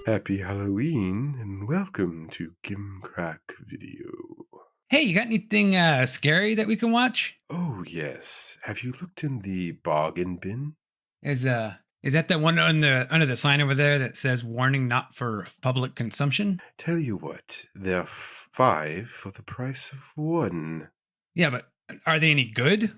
Happy Halloween and welcome to Gimcrack Video. Hey, you got anything scary that we can watch? Oh, yes. Have you looked in the bargain bin? Is is that one on the under the sign over there that says "Warning, not for public consumption"? Tell you what, they're five for the price of one. Yeah, but are they any good?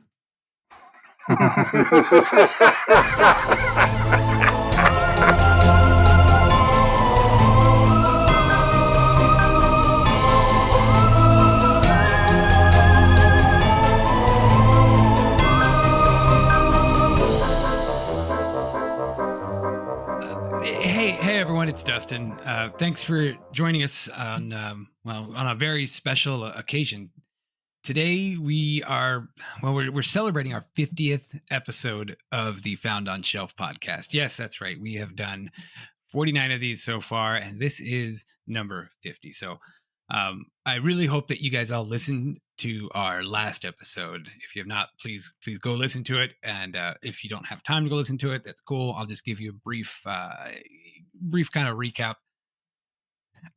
Hey, everyone! It's Dustin. Thanks for joining us on on a very special occasion. Today we're celebrating our 50th episode of the Found on Shelf podcast. Yes, that's right. We have done 49 of these so far, and this is number 50. So I really hope that you guys all listened to our last episode. If you have not, please go listen to it. And if you don't have time to go listen to it, that's cool. I'll just give you a brief kind of recap.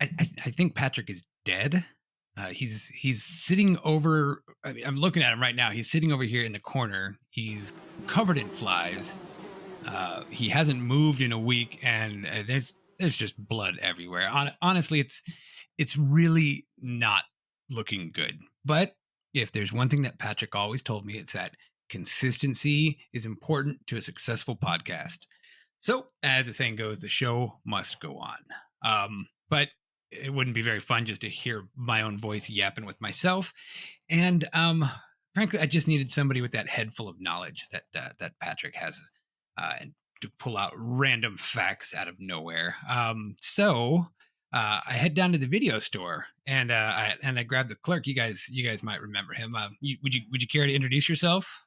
I think Patrick is dead. He's sitting over. I mean, I'm looking at him right now. He's sitting over here in the corner. He's covered in flies. He hasn't moved in a week, and there's just blood everywhere. Honestly, it's really not looking good. But if there's one thing that Patrick always told me, it's that consistency is important to a successful podcast. So, as the saying goes, the show must go on. But it wouldn't be very fun just to hear my own voice yapping with myself. And frankly, I just needed somebody with that head full of knowledge that Patrick has, and to pull out random facts out of nowhere. I head down to the video store and I grabbed the clerk. You guys might remember him. Would you care to introduce yourself?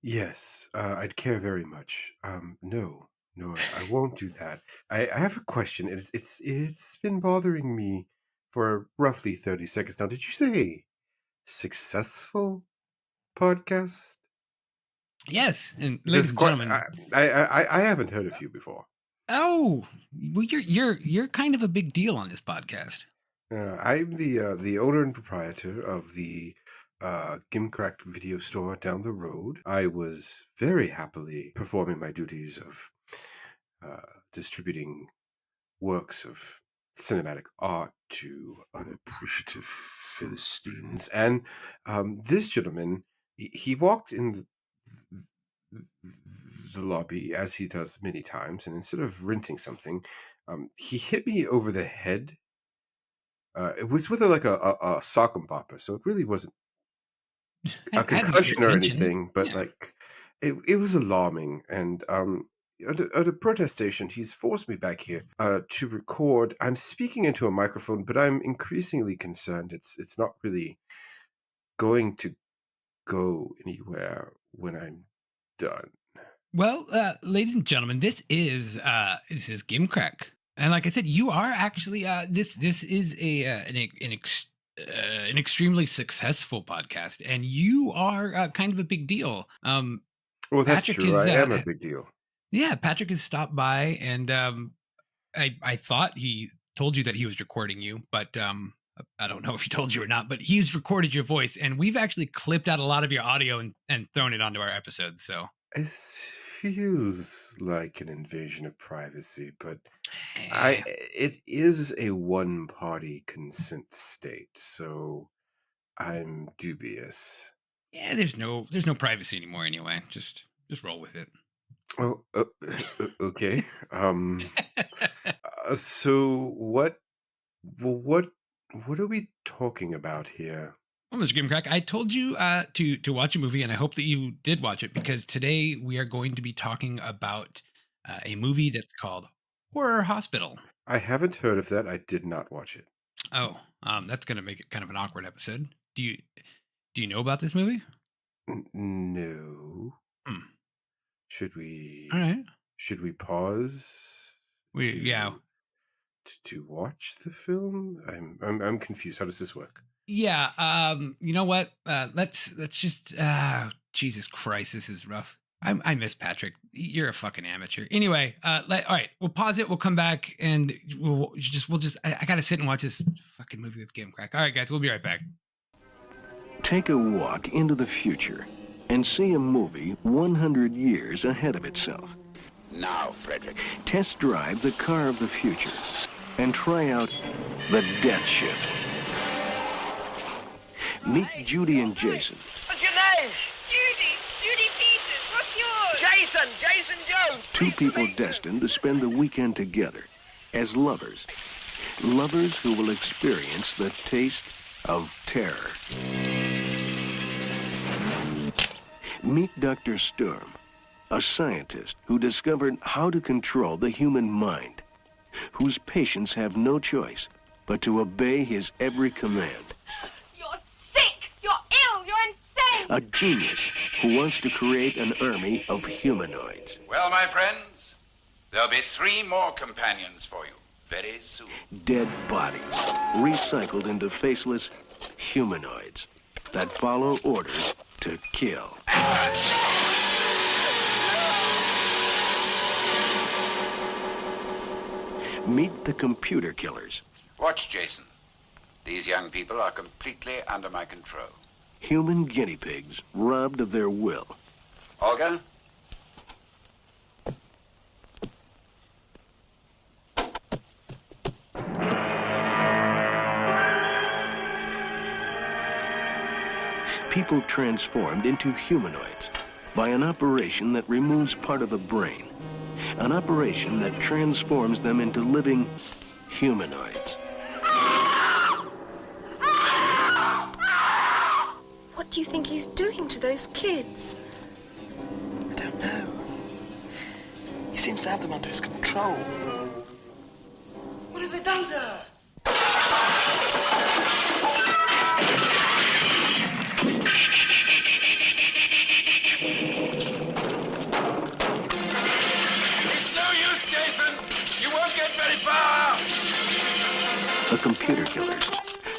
Yes, I'd care very much. No, I won't do that. I have a question. It's been bothering me for roughly 30 seconds now. Did you say successful podcast? Yes, and ladies Because and quite, gentlemen. I haven't heard of you before. Oh, well, you're kind of a big deal on this podcast. I'm the owner and proprietor of the Gimcrack video store down the road. I was very happily performing my duties of distributing works of cinematic art to unappreciative Philistines. And this gentleman, he walked in the lobby, as he does many times, and instead of renting something, he hit me over the head. It was with a sock and bopper, so it really wasn't a I had to get your concussion or attention. anything, but Yeah. like it was alarming. And at a protest station, he's forced me back here to record. I'm speaking into a microphone, but I'm increasingly concerned it's not really going to go anywhere when I'm done. Well, ladies and gentlemen, this is Gimcrack, and like I said, you are actually this is an extremely successful podcast, and you are kind of a big deal. Well, that's Patrick true. is I am a big deal. yeah, Patrick has stopped by, and I thought he told you that he was recording you, but I don't know if he told you or not. But he's recorded your voice, and we've actually clipped out a lot of your audio and thrown it onto our episodes. So. This feels like an invasion of privacy, but Eh, it is a one-party consent state, so I'm dubious. yeah, there's no privacy anymore anyway. Just roll with it. Oh, okay. So what are we talking about here? Well, Mr. Grimcrack, I told you to watch a movie, and I hope that you did watch it because today we are going to be talking about a movie that's called Horror Hospital. I haven't heard of that. I did not watch it. Oh, that's going to make it kind of an awkward episode. Do you know about this movie? No. Hmm. Should All we right. should we pause Yeah. to watch the film? I'm confused. How does this work? Yeah. You know what? Let's just. Jesus Christ, this is rough. I miss Patrick. You're a fucking amateur. Anyway, all right, we'll pause it. We'll come back and we'll just. I gotta sit and watch this fucking movie with Gimcrack. All right, guys, we'll be right back. Take a walk into the future and see a movie 100 years ahead of itself. Now, Frederick. Test drive the car of the future and try out the Death Ship. Meet Judy and Jason. What's your name? Judy Peters. What's yours? Jason Jones. Two people destined to spend the weekend together as lovers. Lovers who will experience the taste of terror. Meet Dr. Sturm, a scientist who discovered how to control the human mind, whose patients have no choice but to obey his every command. You're sick. You're ill. You're insane. A genius who wants to create an army of humanoids. Well, my friends, there'll be 3 more companions for you very soon. Dead bodies recycled into faceless humanoids that follow orders to kill. Meet the computer killers. Watch, Jason. These young people are completely under my control. Human guinea pigs robbed of their will. Olga? People transformed into humanoids by an operation that removes part of the brain. An operation that transforms them into living humanoids. What do you think he's doing to those kids? I don't know. He seems to have them under his control. What have they done to her? It's no use, Jason. You won't get very far. The computer killers,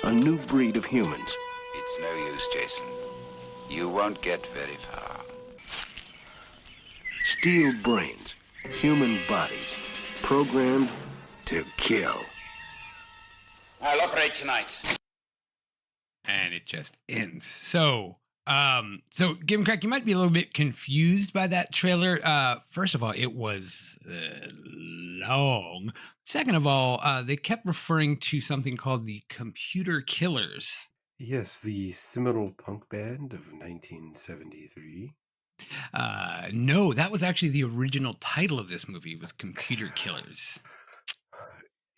a new breed of humans. It's no use, Jason. You won't get very far. Steel brains, human bodies, programmed to kill. I'll operate tonight. And it just ends. So Gimcrack, you might be a little bit confused by that trailer. First of all, it was long. Second of all, they kept referring to something called the Computer Killers. Yes, the seminal punk band of 1973. No, that was actually the original title of this movie, was Computer Killers.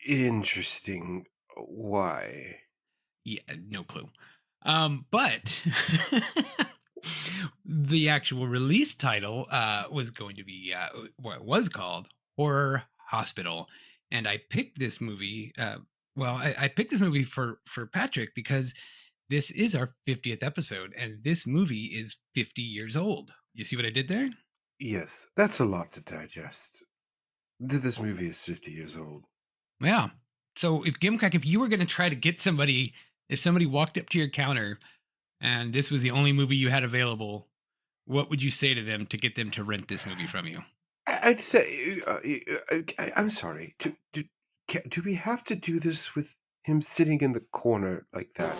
Interesting. Why? Yeah, no clue. But the actual release title was going to be what it was called Horror Hospital. And I picked this movie. I picked this movie for Patrick because this is our 50th episode, and this movie is 50 years old. You see what I did there? Yes, that's a lot to digest. This movie is 50 years old. Yeah. So if Gimcrack, if you were going to try to get somebody, if somebody walked up to your counter and this was the only movie you had available, what would you say to them to get them to rent this movie from you? I'd say, I'm sorry. Do we have to do this with him sitting in the corner like that?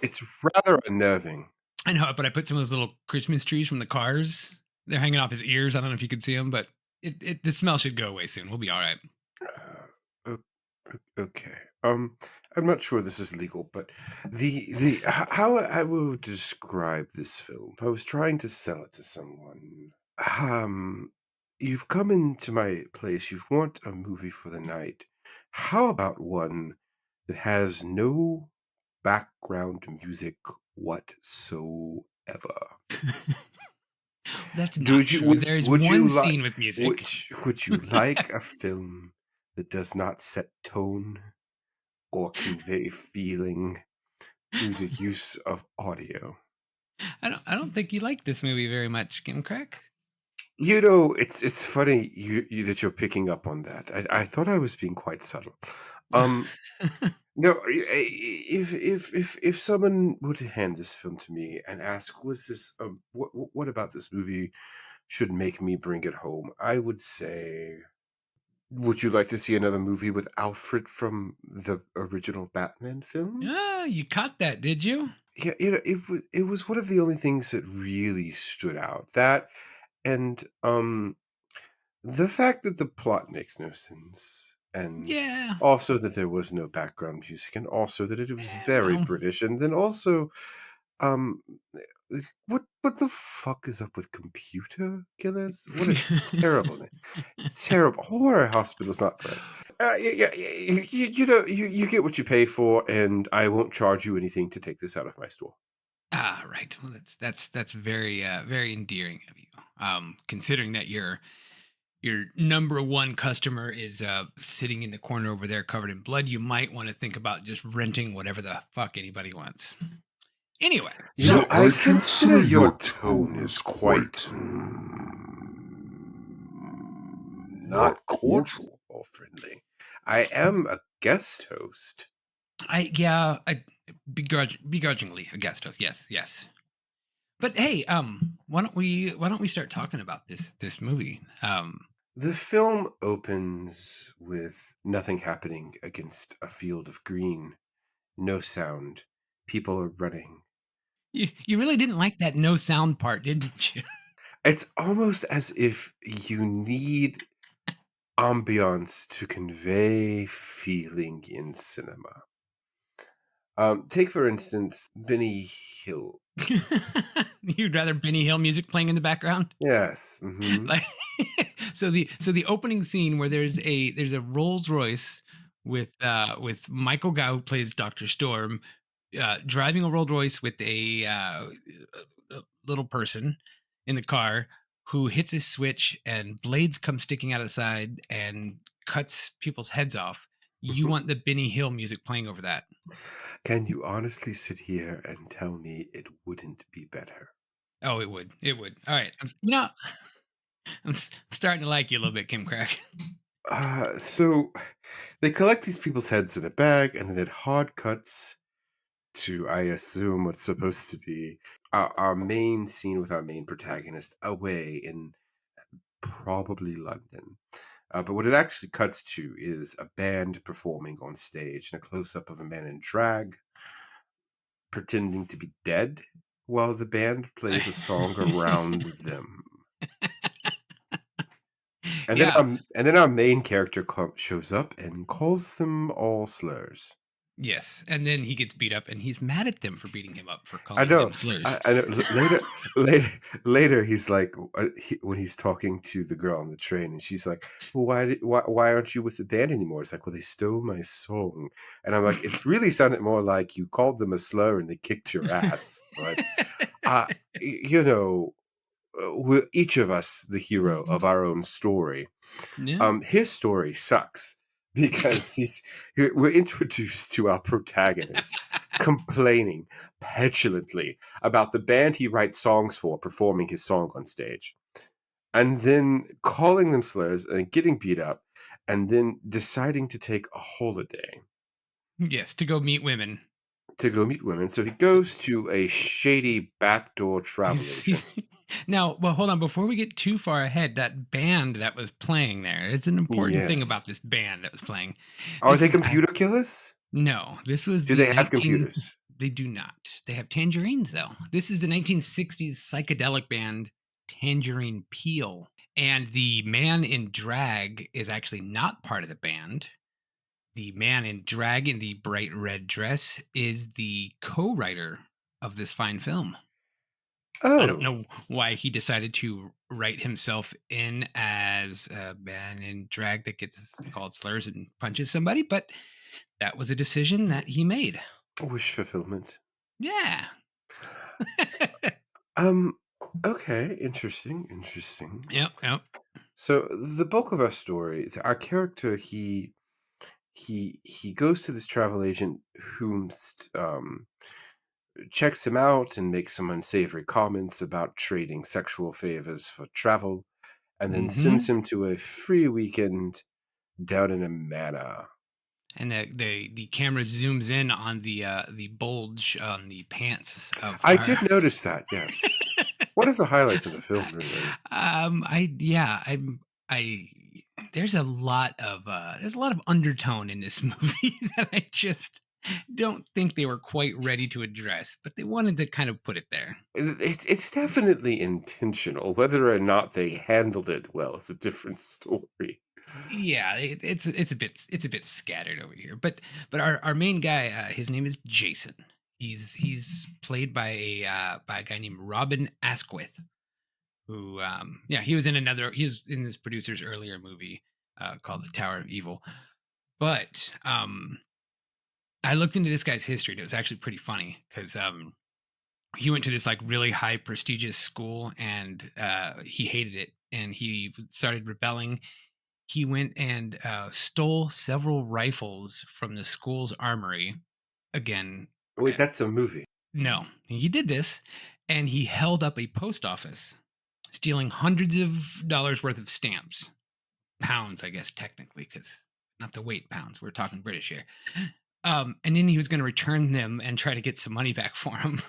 It's rather unnerving. I know, but I put some of those little Christmas trees from the cars. They're hanging off his ears. I don't know if you could see them, but the smell should go away soon. We'll be all right. Okay. I'm not sure this is legal, but how I will describe this film, if I was trying to sell it to someone, you've come into my place, you want a movie for the night. How about one that has no background music whatsoever? That's not true. There's one scene with music. Would you like a film that does not set tone or convey feeling through the use of audio? I don't think you like this movie very much, Gimcrack. You know, it's funny that you're picking up on that. I thought I was being quite subtle. No, if someone were to hand this film to me and ask, "Was this what about this movie should make me bring it home?" I would say, "Would you like to see another movie with Alfred from the original Batman films?" Ah, you caught that, did you? Yeah, it was one of the only things that really stood out. That and the fact that the plot makes no sense, and Yeah. also that there was no background music, and also that it was very Well, British, and then also, um, what the fuck is up with computer killers? What a terrible name. Terrible. Horror Hospital's not correct. Yeah, you get what you pay for, and I won't charge you anything to take this out of my store. right. Well, that's very very endearing of you. Considering that your number one customer is sitting in the corner over there covered in blood, you might want to think about just renting whatever the fuck anybody wants. Anyway, so I consider your tone is quite not cordial or friendly. I am a guest host. I begrudgingly a guest host. Yes, yes. But hey, why don't we start talking about this movie? The film opens with nothing happening against a field of green, no sound. People are running. You really didn't like that no sound part, didn't you? It's almost as if you need ambiance to convey feeling in cinema. Take for instance Benny Hill. You'd rather Benny Hill music playing in the background? Yes. Hmm. Like so the opening scene where there's a Rolls Royce with Michael Gow, who plays Dr. Storm, driving a Rolls Royce with a little person in the car who hits a switch and blades come sticking out of the side and cuts people's heads off. You want the Benny Hill music playing over that. Can you honestly sit here and tell me it wouldn't be better? Oh, it would. It would. All right. I'm starting to like you a little bit, Kim Crack. So they collect these people's heads in a bag, and then it hard cuts to, I assume, what's supposed to be our main scene with our main protagonist away in probably London. But what it actually cuts to is a band performing on stage and a close up of a man in drag pretending to be dead while the band plays a song around them. And then, Yeah. and then our main character shows up and calls them all slurs. Yes. And then he gets beat up and he's mad at them for beating him up for I calling know. them slurs. I know. Later, he's like, when he's talking to the girl on the train, and she's like, "Well, why aren't you with the band anymore?" It's like, "Well, they stole my song," and I'm like, "It's really sounded more like you called them a slur and they kicked your ass." But, you know, we're each of us the hero of our own story. Yeah. His story sucks because we're introduced to our protagonist complaining petulantly about the band he writes songs for performing his song on stage, and then calling them slurs and getting beat up, and then deciding to take a holiday Yes, to go meet women. to go meet women. So he goes to a shady backdoor travel agent. Now, well, hold on. Before we get too far ahead, that band that was playing there is an important thing Yes. about this band that was playing. Are This they was computer killers? no, this was Do the they have 19. computers? They do not. They have tangerines though. This is the 1960s psychedelic band Tangerine Peel, and the man in drag is actually not part of the band. The man in drag in the bright red dress is the co-writer of this fine film. I don't Oh, know why he decided to write himself in as a man in drag that gets called slurs and punches somebody, but that was a decision that he made. wish fulfillment. Yeah. Um, okay, interesting. Yep. Yep. So the bulk of our story, our character, he goes to this travel agent who checks him out and makes some unsavory comments about trading sexual favors for travel, and then Hmm. sends him to a free weekend down in a manor. and the camera zooms in on the bulge on the pants of I our. did notice that, yes. One of the highlights of the film, really. I yeah, I there's a lot of undertone in this movie that I just don't think they were quite ready to address, but they wanted to kind of put it there. It's definitely intentional. Whether or not they handled it well is a different story. Yeah, it's a bit scattered over here, but our main guy, his name is Jason. He's played by a guy named Robin Asquith, who yeah, he was in this producer's earlier movie called The Tower of Evil. But I looked into this guy's history and it was actually pretty funny because he went to this like really high prestigious school and he hated it and he started rebelling. He went and stole several rifles from the school's armory. Again, Wait, that's a movie. no, he did this and he held up a post office, stealing hundreds of dollars worth of stamps. Pounds, I guess, technically, because not the weight pounds. We're talking British here. And then he was going to return them and try to get some money back for him.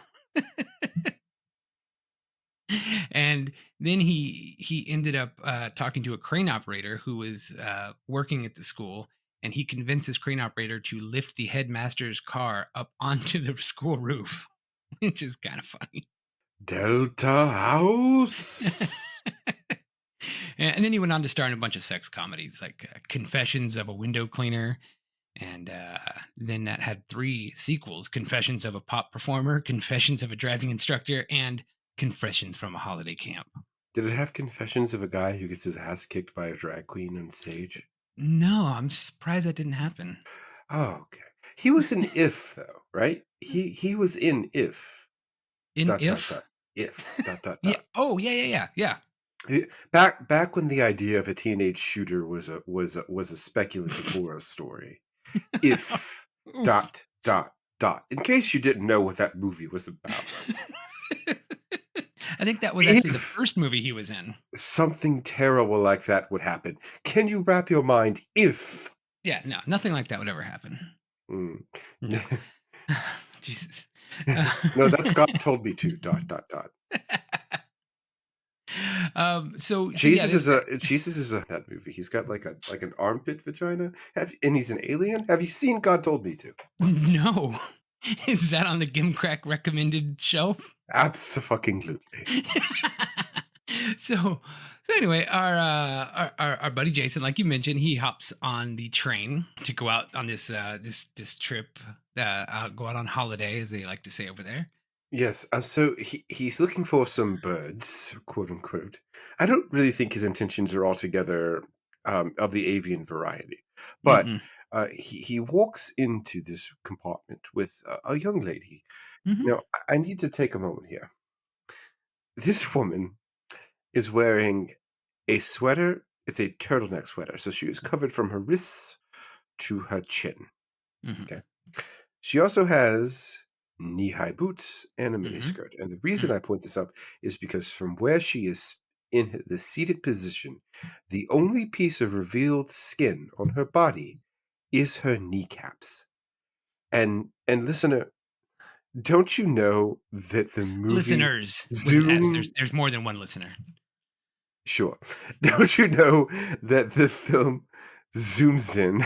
And then he ended up talking to a crane operator who was working at the school, and he convinced this crane operator to lift the headmaster's car up onto the school roof, which is kind of funny. Delta House. And then he went on to star in a bunch of sex comedies like Confessions of a Window Cleaner. And then that had 3 sequels: Confessions of a Pop Performer, Confessions of a Driving Instructor, and Confessions from a Holiday Camp. Did it have confessions of a guy who gets his ass kicked by a drag queen on stage? No, I'm surprised that didn't happen. Oh, okay. He was in If, though, right? He was in If. In Dot dot If? dot. If. Dot dot Yeah. dot. Oh, yeah. Back when the idea of a teenage shooter was a speculative horror story. If Oof. dot dot dot. In case you didn't know what that movie was about. I think that was actually the If first movie he was in. something terrible like that would happen, can you wrap your mind if? Yeah, no, nothing like that would ever happen. Mm. No. Jesus. No, that's God told me to. Dot dot dot. So yeah, Jesus is a that movie. He's got like an armpit vagina. And he's an alien. Have you seen God Told Me To? no. Is that on the Gimcrack recommended shelf? Absolutely. So anyway, our buddy Jason, like you mentioned, he hops on the train to go out on this trip, go out on holiday, as they like to say over there. Yes. So he's looking for some birds, quote unquote. I don't really think his intentions are altogether of the avian variety, but Mm-mm. he walks into this compartment with a young lady. Mhm. Now, I need to take a moment here. This woman is wearing a sweater. It's a turtleneck sweater, so she is covered from her wrists to her chin. Mhm. Okay. She also has knee-high boots and a Mhm. miniskirt. And the reason I point this up is because from where she is in the seated position, the only piece of revealed skin on her body is her kneecaps. And listener, don't you know that the movie Listeners with an S. Zoom There's more than one listener. Sure. Don't you know that the film zooms in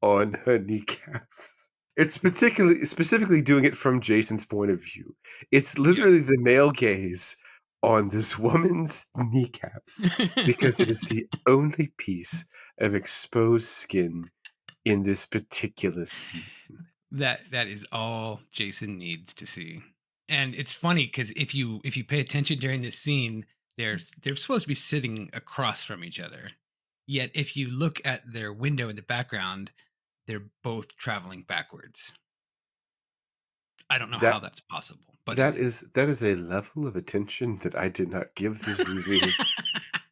on her kneecaps? It's specifically doing it from Jason's point of view. It's literally Yes. the male gaze on this woman's kneecaps because it is the only piece of exposed skin in this particular scene. That is all Jason needs to see. And it's funny because if you pay attention during this scene, they're supposed to be sitting across from each other. Yet if you look at their window in the background, they're both traveling backwards. I don't know how That that's possible, but that it is. is a level of attention that I did not give this movie.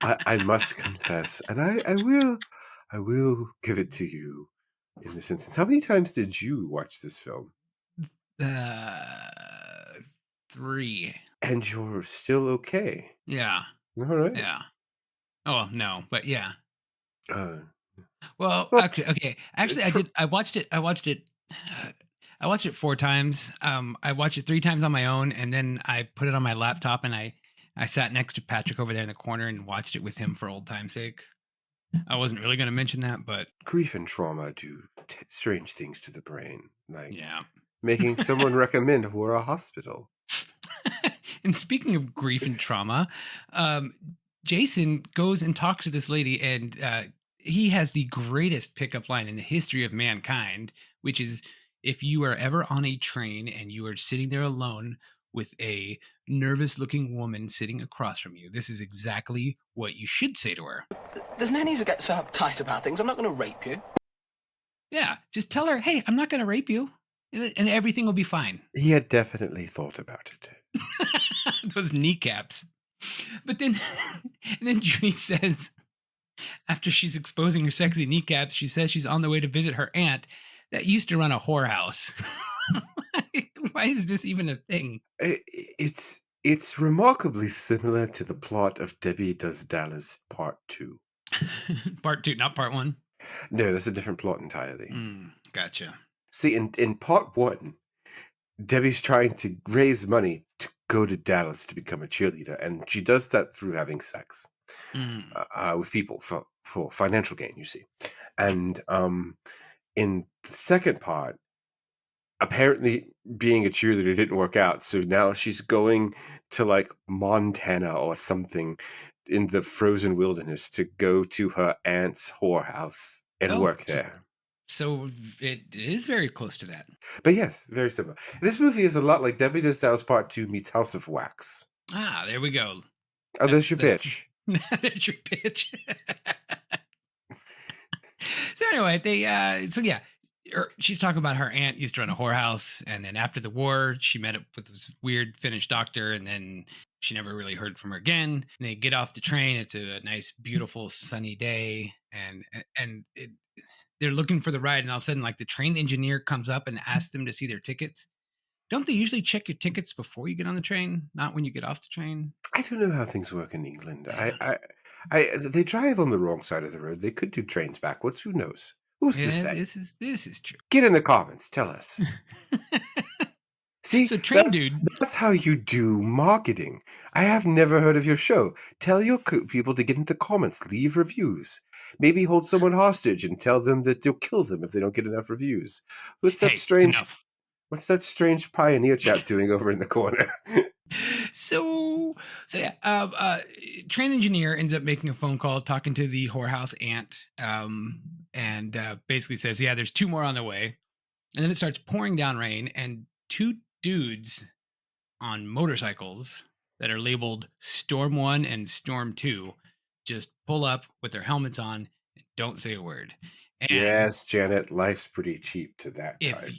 I must confess, and I will give it to you in this instance. How many times did you watch this film? uh 3. And you're still okay. Yeah. All right. Yeah. Oh, well, no, but yeah. Uh, Well, Well, okay. Actually, I tr- did. I watched it. I watched it 4 times. I watched it 3 times on my own, and then I put it on my laptop, and I sat next to Patrick over there in the corner and watched it with him for old time's sake. I wasn't really going to mention that, but grief and trauma do strange things to the brain, like yeah. making someone recommend for a hospital. And speaking of grief and trauma, um, Jason goes and talks to this lady, and he has the greatest pickup line in the history of mankind, which is if you are ever on a train and you are sitting there alone with a nervous looking woman sitting across from you, this is exactly what you should say to her. There's no need to get so uptight about things. I'm not going to rape you. Yeah, just tell her, hey, I'm not going to rape you, and everything will be fine. He had definitely thought about it. Those kneecaps. But then, and then Judy says, after she's exposing her sexy kneecaps, she says she's on the way to visit her aunt that used to run a whorehouse. Why is this even a thing? It's remarkably similar to the plot of Debbie Does Dallas Part 2. Part 2, not part 1. No, that's a different plot entirely. Gotcha. See, in Part 1, Debbie's trying to raise money to go to Dallas to become a cheerleader, and she does that through having sex with people for financial gain, you see. And in the second part, apparently being a cheerleader didn't work out, so now she's going to like Montana or something in the frozen wilderness to go to her aunt's whorehouse and work there. So it is very close to that. But yes, very similar. This movie is a lot like Debbie Does Dallas Part 2 meets House of Wax. Ah, there we go. Oh, there's your pitch. There's your pitch. So anyway, she's talking about her aunt used to run a whorehouse, and then after the war, she met up with this weird Finnish doctor, and then she never really heard from her again. And they get off the train. It's a nice, beautiful, sunny day, and they're looking for the ride, and all of a sudden, like the train engineer comes up and asks them to see their tickets. Don't they usually check your tickets before you get on the train, not when you get off the train? I don't know how things work in England. They drive on the wrong side of the road. They could do trains backwards. Who knows? Who's to say? This is true. Get in the comments. Tell us. See, so train dude. That's how you do marketing. I have never heard of your show. Tell your people to get into comments. Leave reviews. Maybe hold someone hostage and tell them that you'll kill them if they don't get enough reviews. What's that strange? What's that strange pioneer chap doing over in the corner? So yeah, train engineer ends up making a phone call, talking to the whorehouse aunt, and basically says, yeah, there's 2 more on the way. And then it starts pouring down rain, and 2 dudes on motorcycles that are labeled Storm 1 and Storm 2 just pull up with their helmets on and don't say a word. And yes, Janet, life's pretty cheap to that time.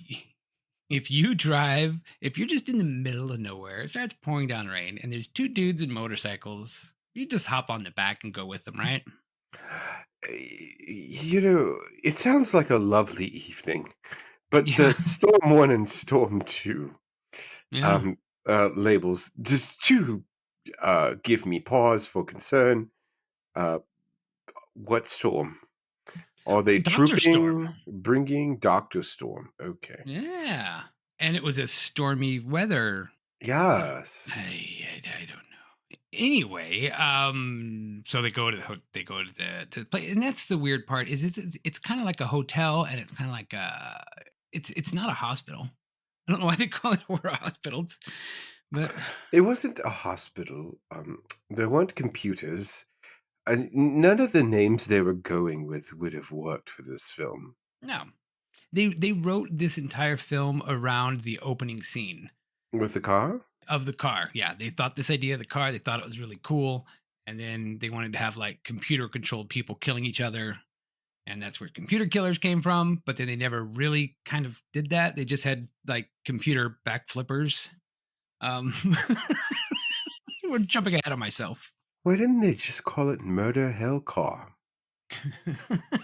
If you're just in the middle of nowhere, it starts pouring down rain, and there's 2 dudes in motorcycles, you just hop on the back and go with them, right? You know, it sounds like a lovely evening, but the Storm 1 and Storm 2 labels just to give me pause for concern. What storm? Are they Dr. trooping, bringing Dr. Storm? Okay. Yeah. And it was a stormy weather. Yes. I don't know. Anyway, so they go to the place, and that's the weird part. Is it's kind of like a hotel, and it's kind of like it's not a hospital. I don't know why they call it hospitals, but it wasn't a hospital. There weren't computers. None of the names they were going with would have worked for this film. No. They wrote this entire film around the opening scene. With the car? Of the car, yeah. They thought this idea of the car, they thought it was really cool. And then they wanted to have like computer-controlled people killing each other. And that's where computer killers came from. But then they never really kind of did that. They just had like computer back flippers. We're jumping ahead of myself. Why didn't they just call it Murder Hell Car?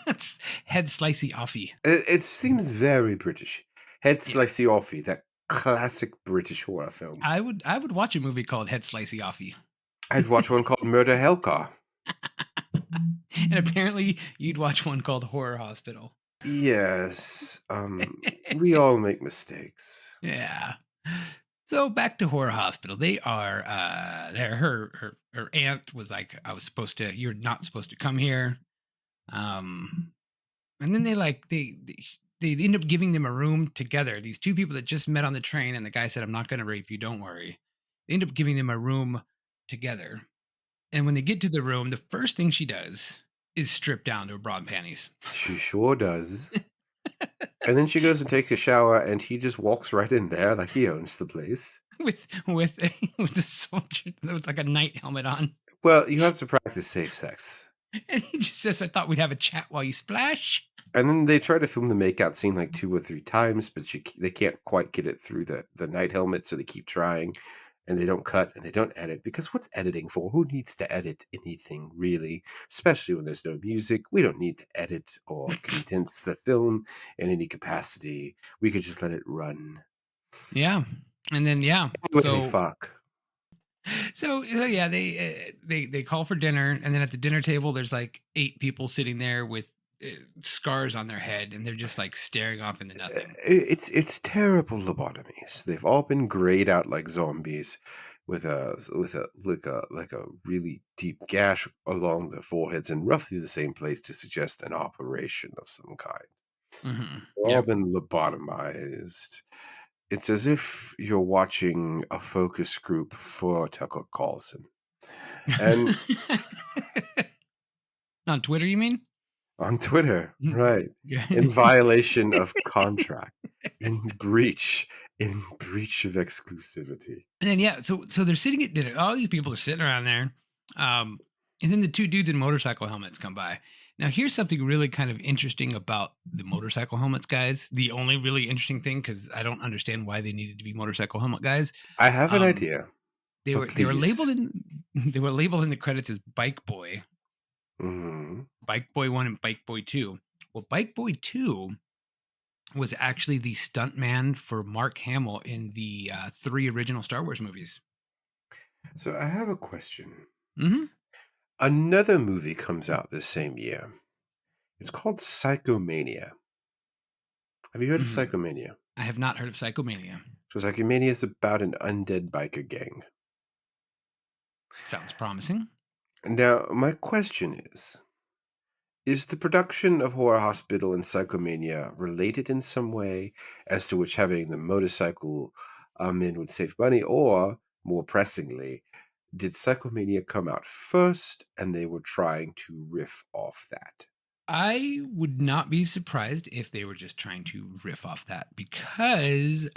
It's Head Slicey Offie. It seems very British. Head Slicey Offie, that classic British horror film. I would watch a movie called Head Slicey Offie. I'd watch one called Murder Hell Car. And apparently you'd watch one called Horror Hospital. Yes, we all make mistakes. Yeah. So back to Horror Hospital. They are there her aunt was like, you're not supposed to come here. Um and then they end up giving them a room together. These two people that just met on the train, and the guy said, I'm not gonna rape you, don't worry. They end up giving them a room together. And when they get to the room, the first thing she does is strip down to her bra and panties. She sure does. And then she goes and takes a shower, and he just walks right in there like he owns the place. with the soldier with like a night helmet on. Well, you have to practice safe sex. And he just says, I thought we'd have a chat while you splash. And then they try to film the makeout scene like 2 or 3 times, but they can't quite get it through the night helmet, so they keep trying, and they don't cut and they don't edit, because what's editing for? Who needs to edit anything, really? Especially when there's no music. We don't need to edit or condense the film in any capacity. We could just let it run. Yeah. And then Anyway, fuck. So yeah, they call for dinner, and then at the dinner table, there's like 8 people sitting there with scars on their head, and they're just like staring off into nothing. It's terrible lobotomies. They've all been grayed out like zombies, with a really deep gash along the foreheads in roughly the same place to suggest an operation of some kind. Mm-hmm. They've all been lobotomized. It's as if you're watching a focus group for Tucker Carlson. And On Twitter, you mean? on Twitter, Mhm. right. In violation of contract. In breach of exclusivity. And then so they're sitting at dinner. All these people are sitting around there. And then the 2 dudes in motorcycle helmets come by. Now, here's something really kind of interesting about the motorcycle helmets guys. The only really interesting thing, because I don't understand why they needed to be motorcycle helmet guys. I have an Um, idea. They But were please. labeled in the credits as Bike Boy, Mhm. Bike Boy 1 and Bike Boy 2. Well, Bike Boy 2 was actually the stuntman for Mark Hamill in the 3 original Star Wars movies. So I have a question. Mm-hmm. Another movie comes out this same year. It's called Psychomania. Have you heard of Mhm. Psychomania? I have not heard of Psychomania. So Psychomania is about an undead biker gang. Sounds promising. Now, my question is the production of Horror Hospital and Psychomania related in some way, as to which having the motorcycle men would save money, or, more pressingly, did Psychomania come out first and they were trying to riff off that? I would not be surprised if they were just trying to riff off that, because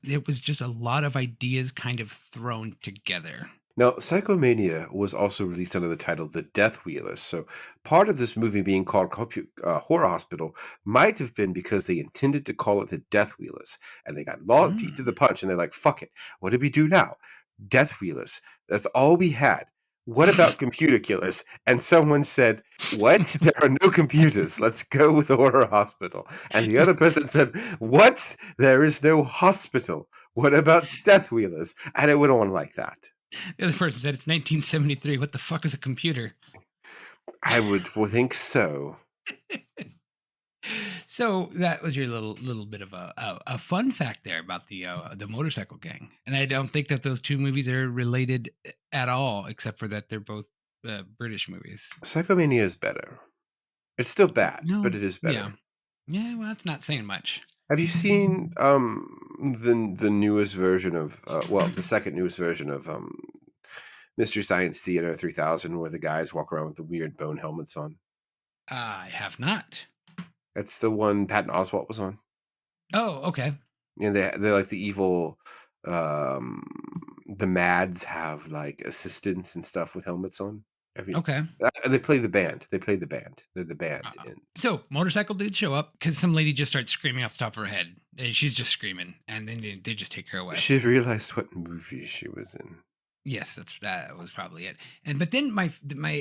it was just a lot of ideas kind of thrown together. Now, Psychomania was also released under the title The Death Wheelers, so part of this movie being called Horror Hospital might have been because they intended to call it The Death Wheelers, and they got beat to the punch, and they're like, fuck it, what do we do now? Death Wheelers, that's all we had. What about computer killers? And someone said, what? There are no computers. Let's go with Horror Hospital. And the other person said, what? There is no hospital. What about Death Wheelers? And it went on like that. The other person said it's 1973. What the fuck is a computer? I would think so. So that was your little bit of a fun fact there about the motorcycle gang, and I don't think that those 2 movies are related at all, except for that they're both British movies. Psychomania is better. It's still bad, No, but it is better. Yeah. Well, that's not saying much. Have you seen the newest version of the second newest version of Mystery Science Theater 3000, where the guys walk around with the weird bone helmets on? I have not. That's the one Patton Oswalt was on. Oh, okay. And they're like the evil. The Mads have like assistants and stuff with helmets on. Okay. They play the band. They're the band. So motorcycle dudes show up because some lady just starts screaming off the top of her head. She's just screaming, and then they just take her away. She realized what movie she was in. Yes, that was probably it. But then my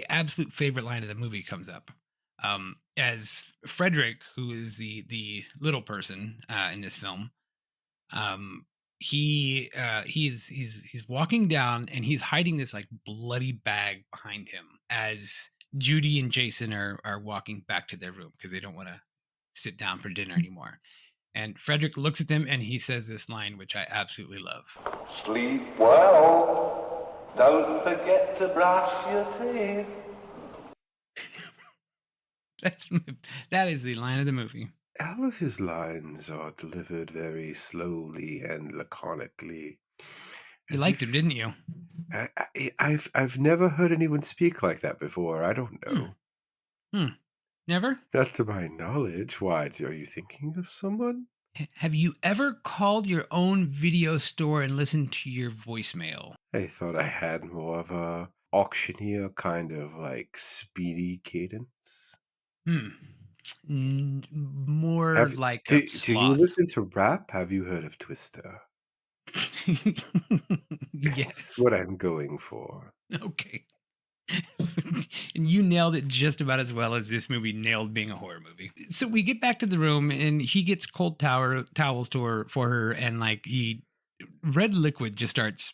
absolute favorite line of the movie comes up. As Frederick, who is the little person in this film, he's walking down, and he's hiding this like bloody bag behind him as Judy and Jason are walking back to their room because they don't want to sit down for dinner anymore. And Frederick looks at them and he says this line, which I absolutely love. Sleep well. Don't forget to brush your teeth. That is the line of the movie. All of his lines are delivered very slowly and laconically. You As liked him, if- didn't you? I've never heard anyone speak like that before. I don't know. Never? Not to my knowledge. Why? Are you thinking of someone? Have you ever called your own video store and listened to your voicemail? I thought I had more of a auctioneer kind of like speedy cadence. More like Do a you sloth. listen to rap? Have you heard of Twister? Yes. That's what I'm going for. Okay. And you nailed it just about as well as this movie nailed being a horror movie. So we get back to the room and he gets cold towels for her, and like red liquid just starts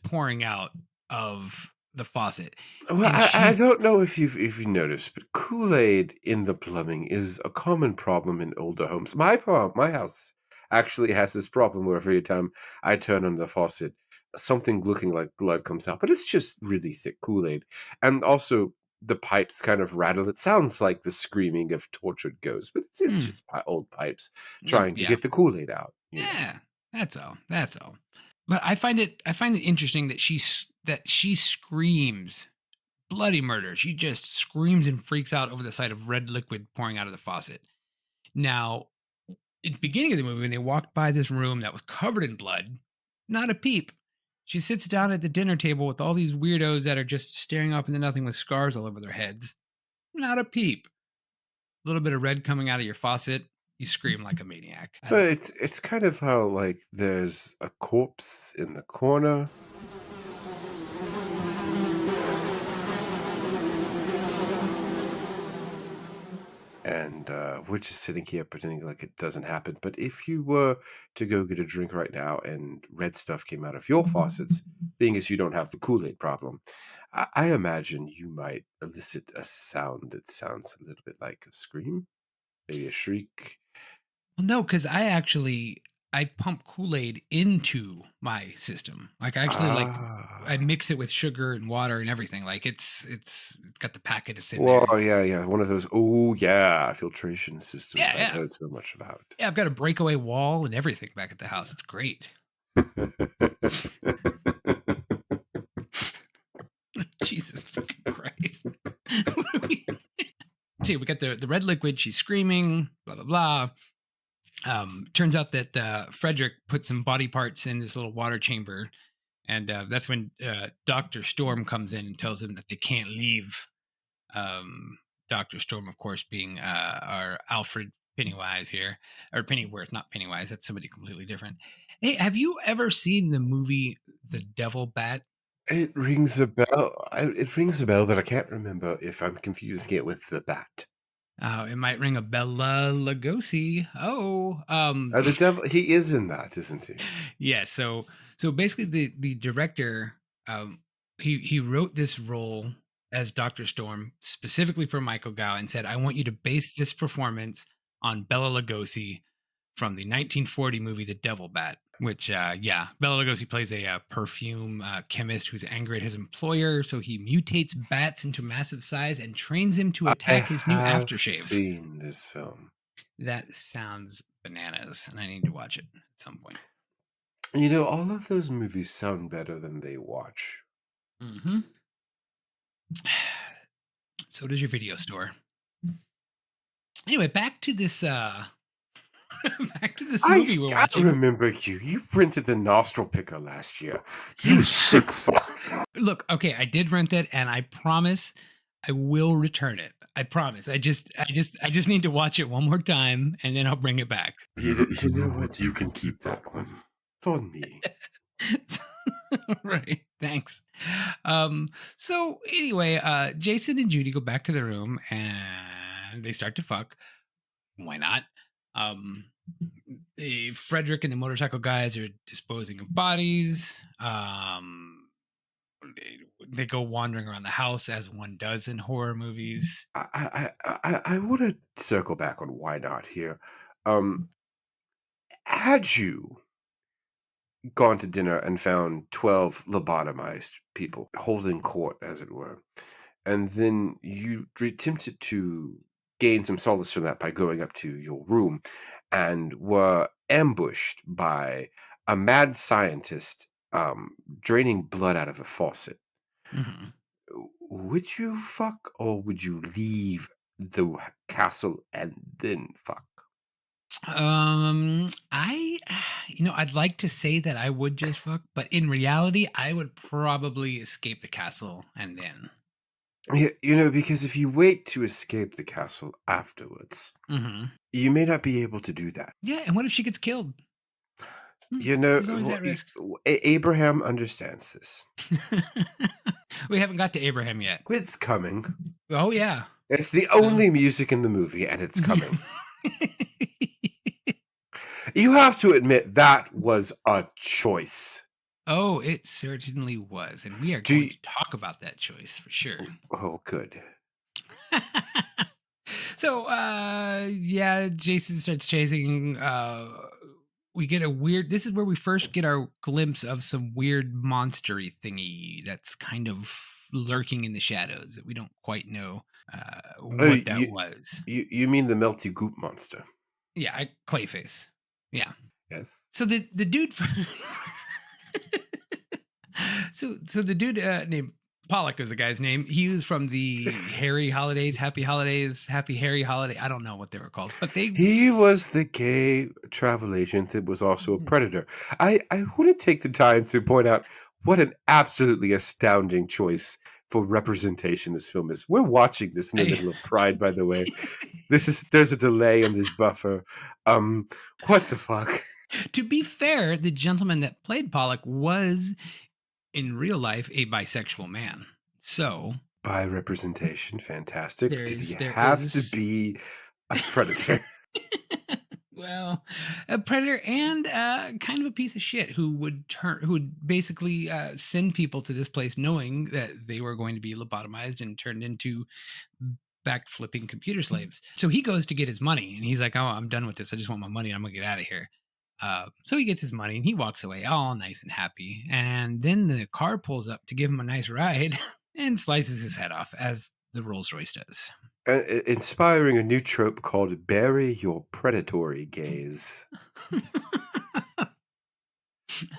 pouring out of the faucet. Well, And I don't know if you've noticed, but Kool-Aid in the plumbing is a common problem in older homes. My house actually has this problem where every time I turn on the faucet, something looking like blood comes out, but it's just really thick Kool-Aid. And also the pipes kind of rattle. It sounds like the screaming of tortured ghosts, but it's just old pipes trying to get the Kool-Aid out. You know? Yeah, that's all. That's all. But I find it interesting that she screams bloody murder. She just screams and freaks out over the sight of red liquid pouring out of the faucet. Now, at the beginning of the movie, when they walked by this room that was covered in blood, not a peep. She sits down at the dinner table with all these weirdos that are just staring off into nothing with scars all over their heads. Not a peep. A little bit of red coming out of your faucet, you scream like a maniac. But it's kind of how like there's a corpse in the corner. And we're just sitting here pretending like it doesn't happen. But if you were to go get a drink right now and red stuff came out of your faucets, being as you don't have the Kool-Aid problem, I imagine you might elicit a sound that sounds a little bit like a scream, maybe a shriek. Well, no, because I pump Kool-Aid into my system. Like I actually I mix it with sugar and water and everything. Like it's got the packet to sit Well, there. yeah, one of those. Oh, yeah, filtration systems Yeah, I've yeah. heard so much about. Yeah, I've got a breakaway wall and everything back at the house. It's great. Jesus fucking Christ. See, we got the red liquid. She's screaming, blah, blah, blah. Turns out that Frederick put some body parts in this little water chamber. And that's when Dr. Storm comes in and tells them that they can't leave. Dr. Storm, of course, being our Alfred Pennywise here. Or Pennyworth, not Pennywise. That's somebody completely different. Hey, have you ever seen the movie The Devil Bat? It rings a bell. It rings a bell, but I can't remember if I'm confusing it with the bat. It might ring a Bela Lugosi. The devil. He is in that, isn't he? Yeah. So basically, the director, he wrote this role as Dr. Storm specifically for Michael Gow and said, "I want you to base this performance on Bela Lugosi from the 1940 movie The Devil Bat." Which, Bela Lugosi plays a perfume chemist who's angry at his employer, so he mutates bats into massive size and trains him to attack his new aftershave. I've seen this film. That sounds bananas, and I need to watch it at some point. You know, all of those movies sound better than they watch. Mm-hmm. So does your video store. Anyway, back to this movie we're watching. I remember you. You rented the nostril picker last year. You sick fuck. Look, okay, I did rent it, and I promise I will return it. I promise. I just need to watch it one more time, and then I'll bring it back. You know what? You can keep that one. It's on me. Right. Thanks. So anyway, Jason and Judy go back to the room, and they start to fuck. Why not? Frederick and the motorcycle guys are disposing of bodies. they go wandering around the house as one does in horror movies. I want to circle back on why not here. Um, had you gone to dinner and found 12 lobotomized people holding court, as it were, and then you attempted to gain some solace from that by going up to your room and were ambushed by a mad scientist draining blood out of a faucet. Mhm. Would you fuck or would you leave the castle and then fuck? I, I'd like to say that I would just fuck, but in reality, I would probably escape the castle and then. Yeah, because if you wait to escape the castle afterwards, Hmm. you may not be able to do that. Yeah, and what if she gets killed? There's always that risk. Abraham understands this. We haven't got to Abraham yet. It's coming. Oh yeah. It's the only music in the movie, and it's coming. You have to admit that was a choice. Oh, it certainly was, and we are Do going you- to talk about that choice for sure. Oh, good. So, yeah, Jason starts chasing. We get a weird. This is where we first get our glimpse of some weird monstery thingy that's kind of lurking in the shadows that we don't quite know what that was. You mean the melty goop monster? Yeah, Clayface. Yeah. Yes. So the dude. So the dude named Pollock is the guy's name. He was from the Happy Holiday. I don't know what they were called, but He was the gay travel agent that was also a predator. I want to take the time to point out what an absolutely astounding choice for representation this film is. We're watching this in the middle of Pride, by the way. There's a delay in this buffer. What the fuck? To be fair, the gentleman that played Pollock was in real life a bisexual man. So By representation, fantastic. Did he there have is- to be a predator? well, a predator and kind of a piece of shit who would basically send people to this place knowing that they were going to be lobotomized and turned into backflipping computer slaves. So he goes to get his money and he's like, "Oh, I'm done with this. I just want my money and I'm gonna get out of here." So he gets his money and he walks away all nice and happy. And then the car pulls up to give him a nice ride and slices his head off, as the Rolls Royce does. Inspiring a new trope called "bury your predatory gaze."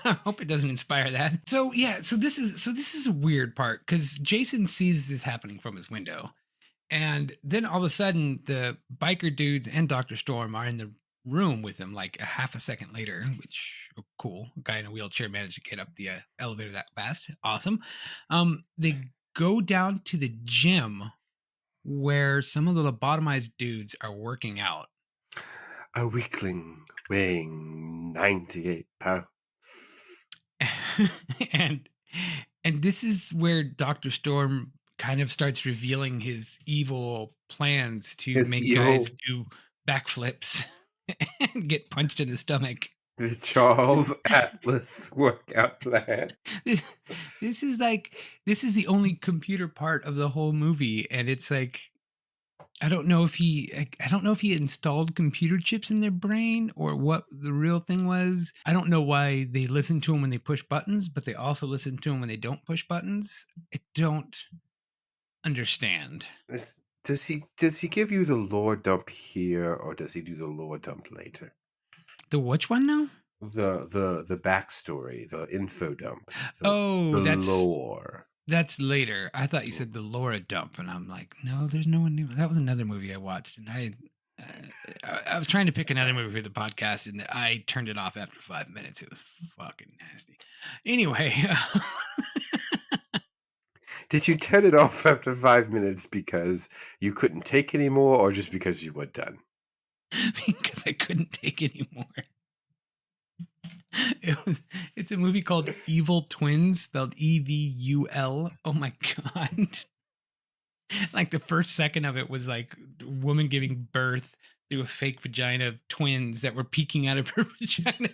I hope it doesn't inspire that. So yeah, so this is a weird part because Jason sees this happening from his window, and then all of a sudden the biker dudes and Dr. Storm are in the room with him like a half a second later, which cool. A guy in a wheelchair managed to get up the elevator that fast. Awesome. They go down to the gym where some of the lobotomized dudes are working out. A weakling weighing 98 pounds. and this is where Dr. Storm kind of starts revealing his evil plans to His make evil- guys do backflips and get punched in the stomach. The Charles Atlas workout plan. This is the only computer part of the whole movie, and it's like I don't know if he installed computer chips in their brain or what the real thing was. I don't know why they listen to him when they push buttons, but they also listen to him when they don't push buttons. I don't understand. Does he give you the lore dump here, or does he do the lore dump later? The which one now? The backstory, the info dump. That's lore. That's later. I thought you said the Laura dump, and I'm like, no, there's no one new. That was another movie I watched, and I was trying to pick another movie for the podcast, and I turned it off after 5 minutes. It was fucking nasty. Anyway, Did you turn it off after 5 minutes because you couldn't take anymore, or just because you were done? because I couldn't take anymore. It's a movie called Evil Twins, spelled EVUL. Oh my god. Like the first second of it was like a woman giving birth through a fake vagina of twins that were peeking out of her vagina.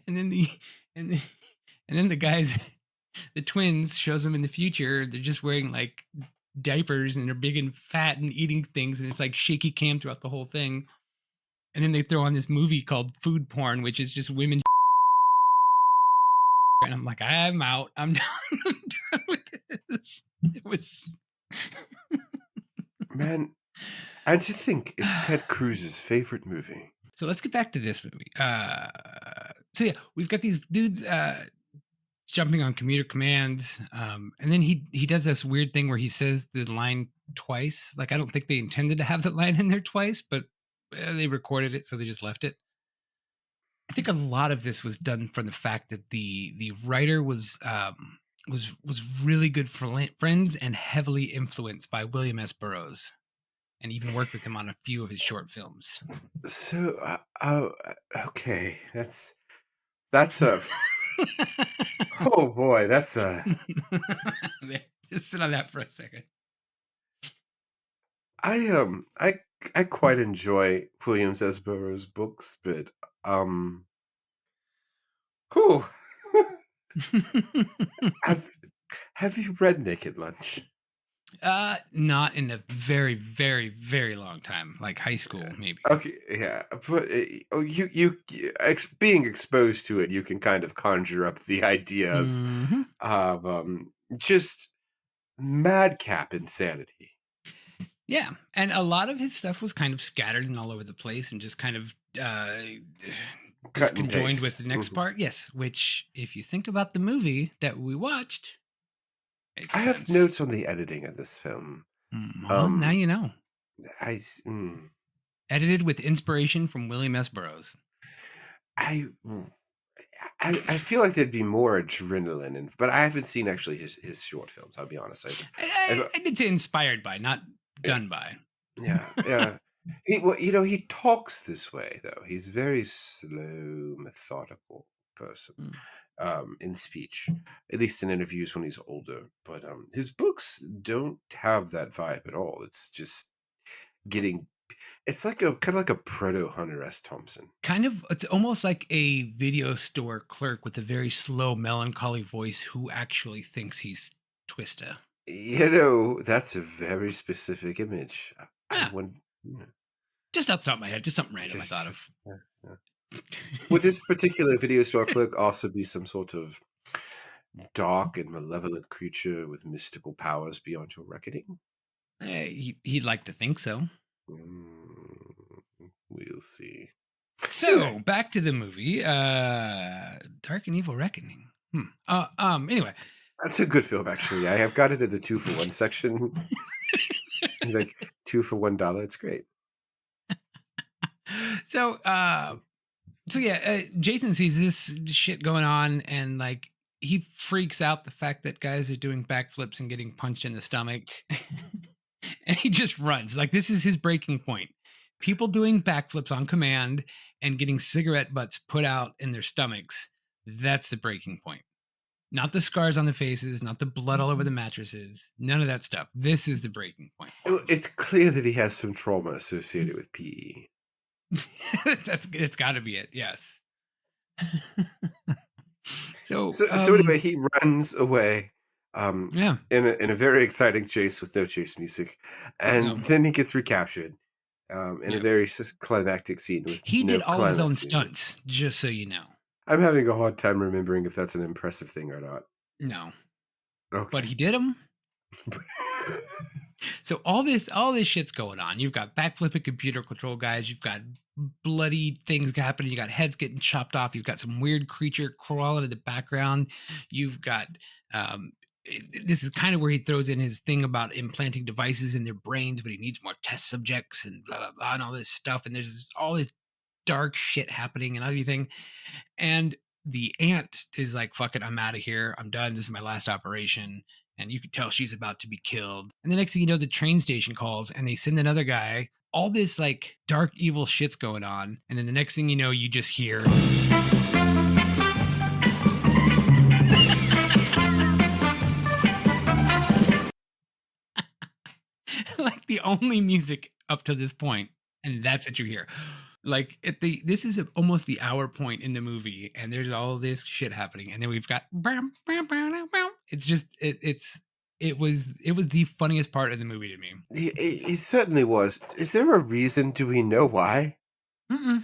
And then the guys the twins shows them in the future. They're just wearing like diapers and they're big and fat and eating things. And it's like shaky cam throughout the whole thing. And then they throw on this movie called Food Porn, which is just women. And I'm like, I'm out. I'm done, I'm done with this. It was. Man, and to think it's Ted Cruz's favorite movie. So let's get back to this movie. So yeah, we've got these dudes jumping on commuter commands, and then he does this weird thing where he says the line twice. Like I don't think they intended to have the line in there twice, but they recorded it, so they just left it. I think a lot of this was done from the fact that the writer was really good friends and heavily influenced by William S. Burroughs, and even worked with him on a few of his short films. So, okay, that's a oh boy, that's a Just sit on that for a second. I quite enjoy Williams S. Burroughs books, but whew. Have you read Naked Lunch? Not in a very, very, very long time, like high school, maybe. Okay, yeah, but being exposed to it, you can kind of conjure up the ideas of just madcap insanity. Yeah, and a lot of his stuff was kind of scattered and all over the place, and just kind of disconjoined with the next part. Yes, which if you think about the movie that we watched, I have notes on the editing of this film. Well, now you know. Edited with inspiration from William S. Burroughs. I feel like there'd be more adrenaline, but I haven't seen actually his short films. I'll be honest. I did say inspired by, not done by. Yeah. He talks this way though. He's very slow, methodical person in speech, at least in interviews when he's older. But his books don't have that vibe at all. It's just it's like kind of like a proto Hunter S. Thompson. It's almost like a video store clerk with a very slow, melancholy voice who actually thinks he's Twista. That's a very specific image. Yeah. Just off the top of my head, just something random I thought of. Yeah. Would this particular video store clerk also be some sort of dark and malevolent creature with mystical powers beyond your reckoning? He'd like to think so. We'll see. So back to the movie, Dark and Evil Reckoning. Anyway, that's a good film, actually. I have got it in the 2-for-1 section. He's like $2 for $1. It's great. So yeah, Jason sees this shit going on, and like he freaks out the fact that guys are doing backflips and getting punched in the stomach, and he just runs. Like this is his breaking point. People doing backflips on command and getting cigarette butts put out in their stomachs. That's the breaking point. Not the scars on the faces, not the blood all over the mattresses, none of that stuff. This is the breaking point. It's clear that he has some trauma associated with PE. It's got to be it. Yes. So anyway, he runs away. Yeah. In a very exciting chase with no chase music, and then he gets recaptured. In a very climactic scene. He did all of his own stunts, just so you know. I'm having a hard time remembering if that's an impressive thing or not. No. Okay. But he did them. So all this shit's going on. You've got backflipping computer control guys. You've got bloody things happening. You got heads getting chopped off. You've got some weird creature crawling in the background. You've got this is kind of where he throws in his thing about implanting devices in their brains, but he needs more test subjects and blah, blah, blah, and all this stuff. And there's all this dark shit happening and everything. And the aunt is like, fuck it, I'm out of here. I'm done. This is my last operation. And you can tell she's about to be killed. And the next thing you know, the train station calls and they send another guy. All this like dark, evil shit's going on. And then the next thing you know, you just hear... like the only music up to this point, and that's what you hear. Like this is almost the hour point in the movie, and there's all this shit happening, and then we've got It's just it was the funniest part of the movie to me. It certainly was. Is there a reason? Do we know why? Mm-mm.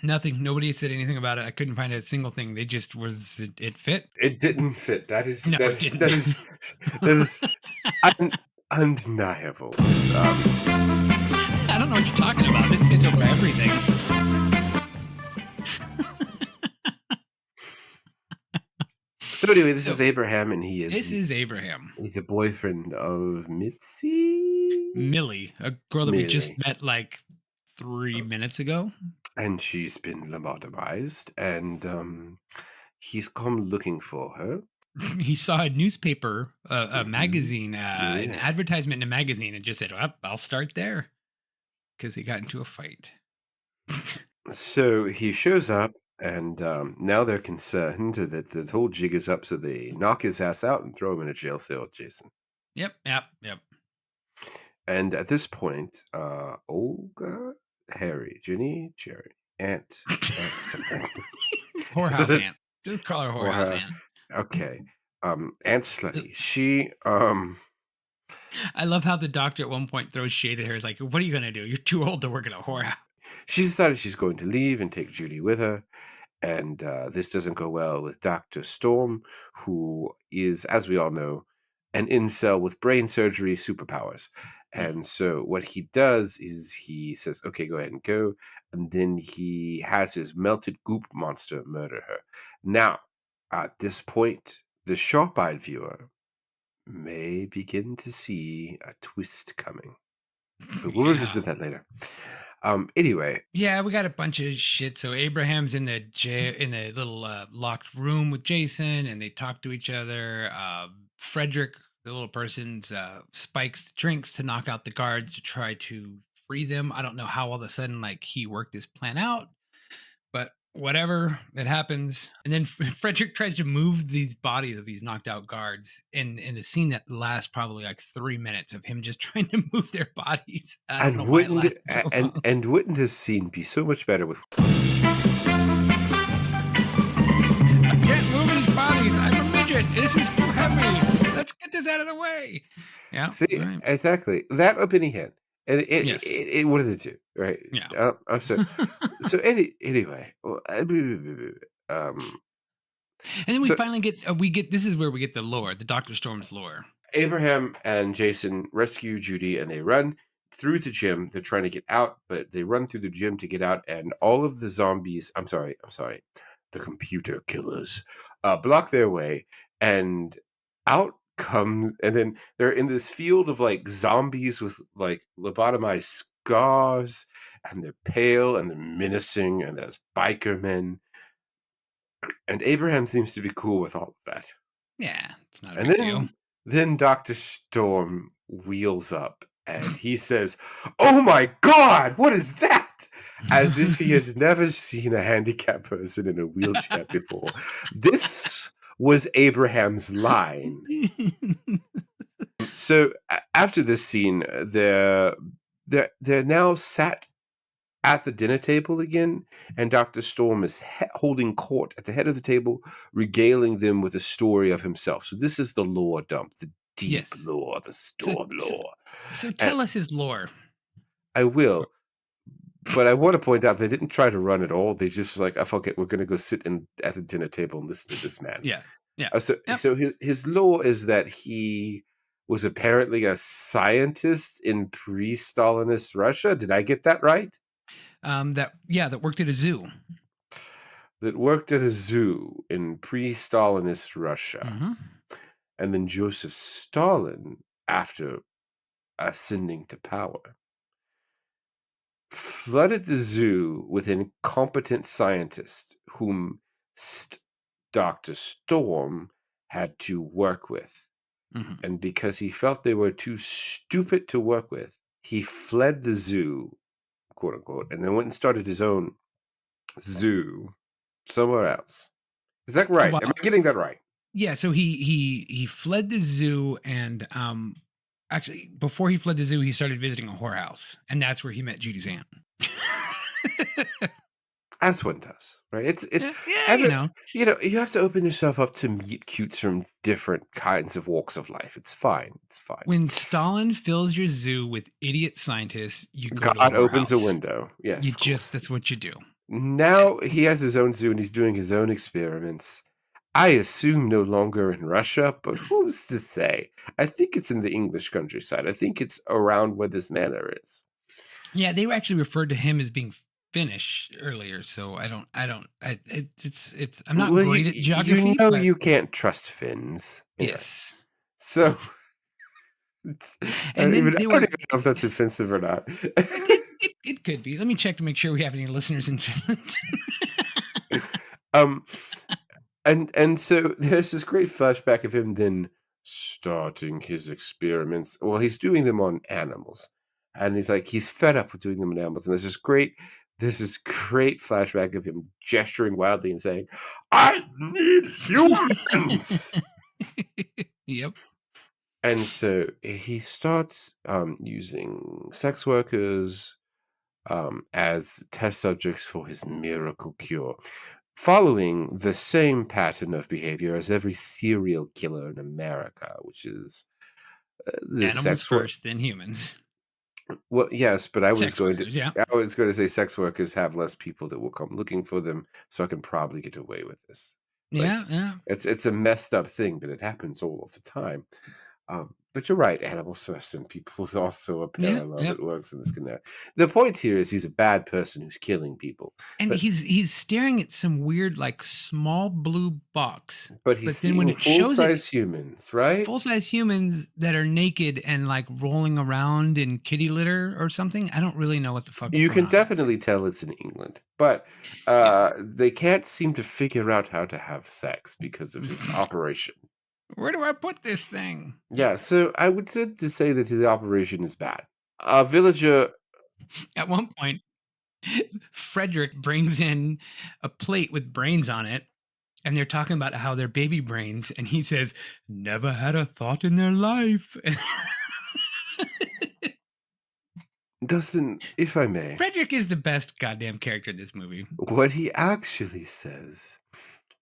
Nothing. Nobody said anything about it. I couldn't find a single thing. They just it fit. It didn't fit. That is No, that it is didn't. that is that is undeniable. I don't know what you're talking about. This fits over everything. So anyway, this is Abraham, and This is Abraham. He's a boyfriend of Mitzi. Millie, a girl that we just Millie. met like 3 minutes ago. And she's been lobotomized, and he's come looking for her. He saw a newspaper, a magazine, an Yeah. advertisement in a magazine, and just said, well, I'll start there. Because he got into a fight. So he shows up, and now they're concerned that the whole jig is up, so they knock his ass out and throw him in a jail cell, Jason. Yep. And at this point, Olga, Harry, Ginny, Jerry, Aunt something. Whorehouse Aunt. Just call her Whorehouse Aunt. Okay. Aunt Slutty. She, I love how the doctor at one point throws shade at her. He's like, what are you going to do? You're too old to work at a whorehouse. she decided she's going to leave and take Judy with her. And this doesn't go well with Dr. Storm, who is, as we all know, an incel with brain surgery superpowers. And so what he does is he says, okay, go ahead and go. And then he has his melted goop monster murder her. Now, at this point, the sharp-eyed viewer may begin to see a twist coming. But we'll revisit that later. Anyway. Yeah, we got a bunch of shit. So Abraham's in the jail, in the little locked room with Jason, and they talk to each other. Frederick, the little person's spikes drinks to knock out the guards to try to free them. I don't know how all of a sudden like he worked this plan out, but whatever, it happens. And then Frederick tries to move these bodies of these knocked out guards in a scene that lasts probably like 3 minutes of him just trying to move their bodies. And wouldn't this scene be so much better with I can't move these bodies. I'm a midget. This is too heavy. Let's get this out of the way. Yeah. See, right. exactly. That up in the head. And it one of the two, right? Yeah. I'm sorry. So anyway, and then we finally get this is where we get the lore, the Dr. Storm's lore. Abraham and Jason rescue Judy, and they run through the gym. They're trying to get out, but they run through the gym to get out, and all of the zombies, I'm sorry, the computer killers, block their way, and out comes, and then they're in this field of like zombies with like lobotomized scars, and they're pale and they're menacing, and there's biker men, and Abraham seems to be cool with all of that. Yeah, it's not a big deal. Then Dr. Storm wheels up and he says, "Oh my God, what is that?" As if he has never seen a handicapped person in a wheelchair before. This was Abraham's line. So after this scene, they're now sat at the dinner table again, and Dr. Storm is holding court at the head of the table, regaling them with a story of himself. So this is the lore dump, the deep lore, the Storm lore. So tell us his lore. I will. But I want to point out they didn't try to run at all. They just like, oh, fuck it, we're going to go sit at the dinner table and listen to this man. Yeah. So his lore is that he was apparently a scientist in pre-Stalinist Russia. Did I get that right? That worked at a zoo. That worked at a zoo in pre-Stalinist Russia. Mm-hmm. And then Joseph Stalin, after ascending to power, flooded the zoo with incompetent scientists whom Dr. Storm had to work with. Mm-hmm. And because he felt they were too stupid to work with, he fled the zoo, quote unquote, and then went and started his own zoo somewhere else. Is that right? Am I getting that right? Yeah, so he fled the zoo, and actually before he fled the zoo, he started visiting a whorehouse, and that's where he met Judy's aunt. as one does, right? It's Yeah, ever you have to open yourself up to meet cutes from different kinds of walks of life. It's fine. It's fine. when Stalin fills your zoo with idiot scientists, you go to God opens a Whorehouse. window. Yes, You of just, course. that's what you do. Now he has his own zoo and he's doing his own experiments. I assume no longer in Russia, but who's to say? I think it's in the English countryside. I think it's around where this manor is. Yeah, they were actually referred to him as being Finnish earlier, so it's I'm not Well, great at geography, but you can't trust Finns. Anyway, yes. so And then I they don't were even know if that's offensive or not. it could be. Let me check to make sure we have any listeners in Finland. um, and so there's this great flashback of him then starting his experiments. Well, he's doing them on animals, and he's fed up with doing them on animals. And there's this great flashback of him gesturing wildly and saying, "I need humans." Yep. And so he starts using sex workers as test subjects for his miracle cure, following the same pattern of behavior as every serial killer in America, which is the Animals sex work. first, then humans. Well, yes, but Sex workers, yeah. I was going to say sex workers have less people that will come looking for them, so I can probably get away with this. Like, Yeah, yeah. it's a messed up thing, but it happens all of the time. But you're right, animals first and people is also a Yeah, parallel yeah. that works in this scenario. The point here is he's a bad person who's killing people. And But he's staring at some weird, like, small blue box. but he's But then when seeing it shows it, full-size humans, right? full-size humans that are naked and like rolling around in kitty litter or something. I don't really know what the fuck's You going can on. definitely tell it's in England, but Yeah. they can't seem to figure out how to have sex because of his operation. Where do I put this thing? Yeah, so I would tend to say that his operation is bad. A villager. At one point, Frederick brings in a plate with brains on it, and they're talking about how they're baby brains, and he says, "Never had a thought in their life." Dustin, if I may, Frederick is the best goddamn character in this movie. what he actually says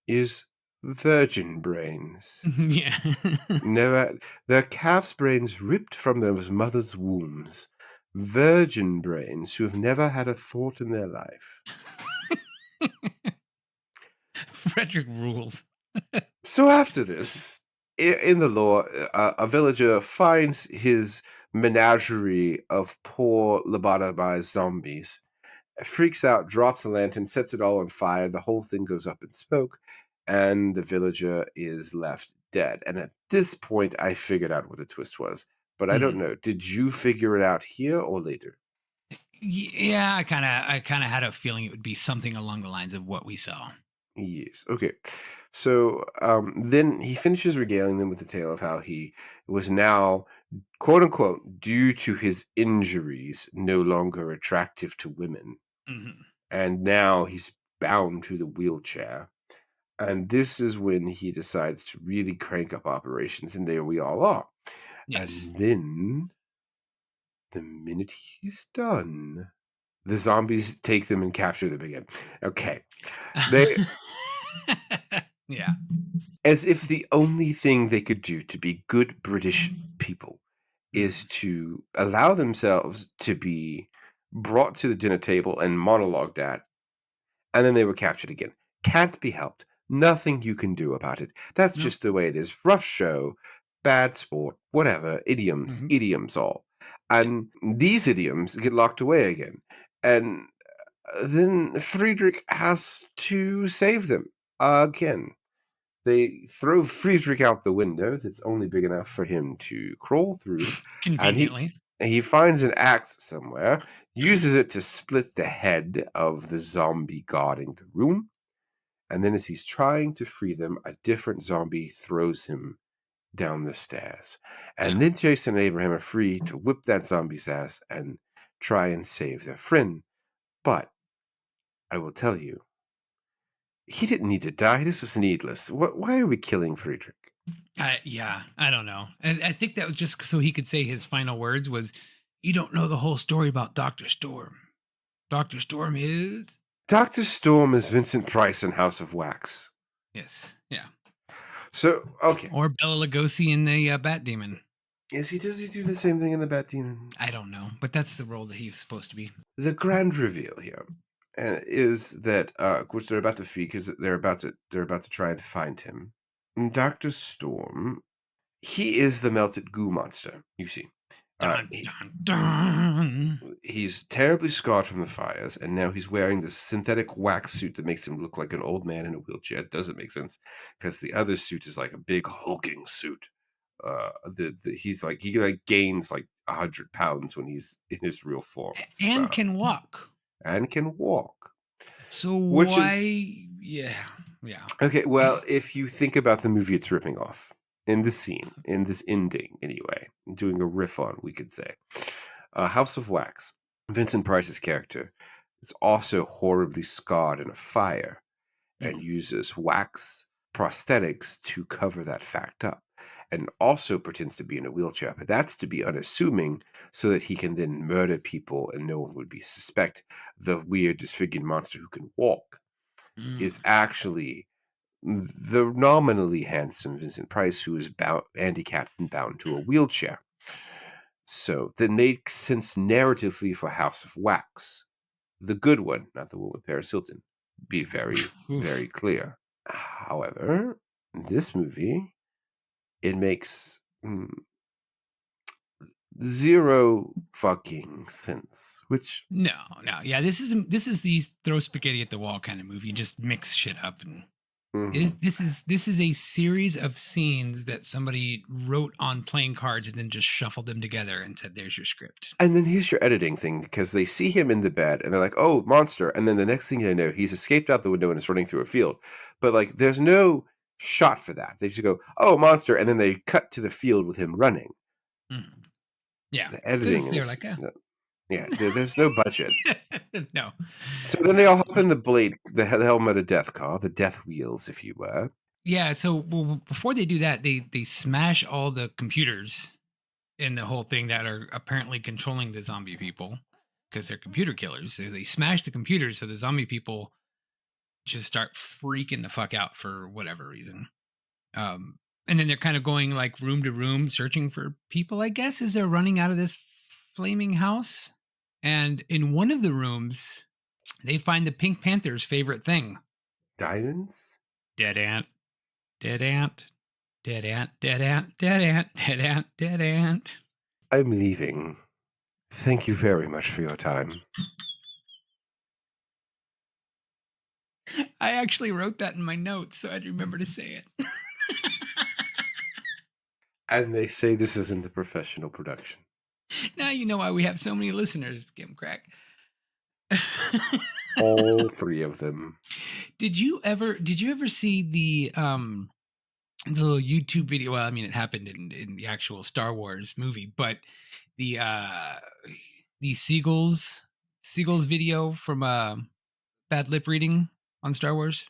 is virgin brains. Yeah. Never, their calf's brains ripped from their mother's wombs. Virgin brains who have never had a thought in their life. Frederick rules. So after this, in the lore, a villager finds his menagerie of poor lobotomized zombies, freaks out, drops a lantern, sets it all on fire. The whole thing goes up in smoke, and the villager is left dead. And at this point, I figured out what the twist was. But I don't know. Did you figure it out here or later? Yeah, I kind of had a feeling it would be something along the lines of what we saw. Yes. Okay. So then he finishes regaling them with the tale of how he was now, quote unquote, due to his injuries, no longer attractive to women. Mm-hmm. And now he's bound to the wheelchair. And this is when he decides to really crank up operations. And there we all are. Yes. And then, the minute he's done, the zombies take them and capture them again. Okay. They, yeah. as if the only thing they could do to be good British people is to allow themselves to be brought to the dinner table and monologued at, and then they were captured again. Can't be helped. Nothing you can do about it. That's just the way it is. Rough show, bad sport, whatever. Idioms, idioms all. And these idioms get locked away again. And then Friedrich has to save them again. They throw Friedrich out the window that's only big enough for him to crawl through. Conveniently. And he finds an axe somewhere, uses it to split the head of the zombie guarding the room. And then as he's trying to free them, a different zombie throws him down the stairs. And then Jason and Abraham are free to whip that zombie's ass and try and save their friend. But I will tell you, he didn't need to die. This was needless. Why are we killing Friedrich? Yeah, I don't know. I think that was just so he could say his final words was, "You don't know the whole story about Dr. Storm. Dr. Storm is..." Dr. Storm is Vincent Price in House of Wax. Yes. Yeah. So, okay. Or Bela Lugosi in the Bat Demon. Does he do the same thing in the Bat Demon? I don't know, but that's the role that he's supposed to be. The grand reveal here is that, of course, they're about to feed because they're about to try and find him. Dr. Storm, he is the melted goo monster, you see. Dun, dun, dun. He's terribly scarred from the fires, and now he's wearing this synthetic wax suit that makes him look like an old man in a wheelchair. It doesn't make sense because the other suit is like a big hulking suit. He gains like 100 pounds when he's in his real form. And can walk. And can walk. So yeah. Okay, well, if you think about the movie it's ripping off, in this scene, in this ending anyway, doing a riff on, we could say, House of Wax, Vincent Price's character is also horribly scarred in a fire and uses wax prosthetics to cover that fact up, and also pretends to be in a wheelchair, but that's to be unassuming so that he can then murder people and no one would be suspect the weird disfigured monster who can walk is actually the nominally handsome Vincent Price, who is handicapped and bound to a wheelchair. So that makes sense narratively for House of Wax. The good one, not the one with Paris Hilton. Be very, very clear. However, in this movie, it makes zero fucking sense. Which no, yeah, this is the throw spaghetti at the wall kind of movie. You just mix shit up, and this is a series of scenes that somebody wrote on playing cards and then just shuffled them together and said, "There's your script." And then here's your editing thing, because they see him in the bed and they're like, "Oh, monster!" And then the next thing they know, he's escaped out the window and is running through a field. But like, there's no shot for that. They just go, "Oh, monster," and then they cut to the field with him running. Yeah, the editing they're is like, there's no budget. No. So then they all hop in the helmet of death car, the death wheels, if you were. Yeah. So before they do that, they smash all the computers in the whole thing that are apparently controlling the zombie people because they're computer killers. They smash the computers so the zombie people just start freaking the fuck out for whatever reason. And then they're kind of going like room to room searching for people, I guess, as they're running out of this flaming house. And in one of the rooms, they find the Pink Panther's favorite thing. Diamonds? Dead ant. Dead ant. Dead ant. Dead ant. Dead ant. Dead ant. Dead ant. I'm leaving. Thank you very much for your time. I actually wrote that in my notes, so I'd remember to say it. And they say this isn't a professional production. Now you know why we have so many listeners, Kim Crack. All three of them. Did you ever see the little YouTube video? Well, I mean, it happened in the actual Star Wars movie, but the Seagulls video from Bad Lip Reading on Star Wars.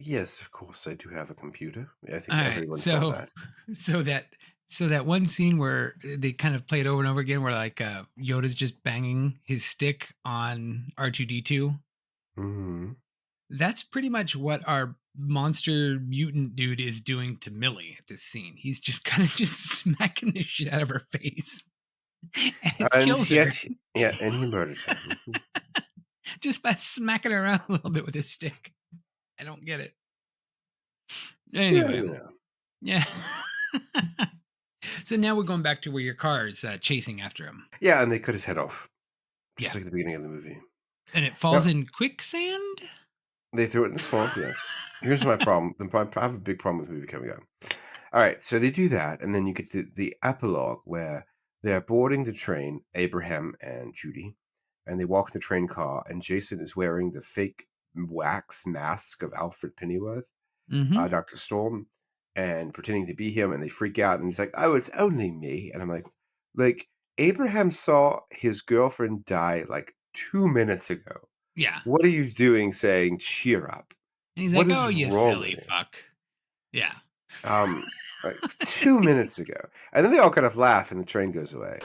Yes, of course, I do have a computer. I think All everyone right, saw that. So that one scene where they kind of play it over and over again, where like Yoda's just banging his stick on R2-D2. Mm-hmm. That's pretty much what our monster mutant dude is doing to Millie at this scene. He's just kind of just smacking the shit out of her face. And it kills her. Yeah, and he murders her. Just by smacking her around a little bit with his stick. I don't get it. Anyway. Yeah. So now we're going back to where your car is chasing after him. Yeah, and they cut his head off. Just like at the beginning of the movie. And it falls in quicksand? They threw it in the swamp, yes. Here's my problem. I have a big problem with the movie coming up. All right, so they do that, and then you get to the epilogue where they're boarding the train, Abraham and Judy, and they walk the train car, and Jason is wearing the fake wax mask of Alfred Pennyworth, Dr. Storm, and pretending to be him, and they freak out, and he's like, "Oh, it's only me." And I'm like Abraham saw his girlfriend die like 2 minutes ago. Yeah. What are you doing saying, "Cheer up"? And he's like, "Oh, you silly fuck." Yeah. Like 2 minutes ago. And then they all kind of laugh and the train goes away.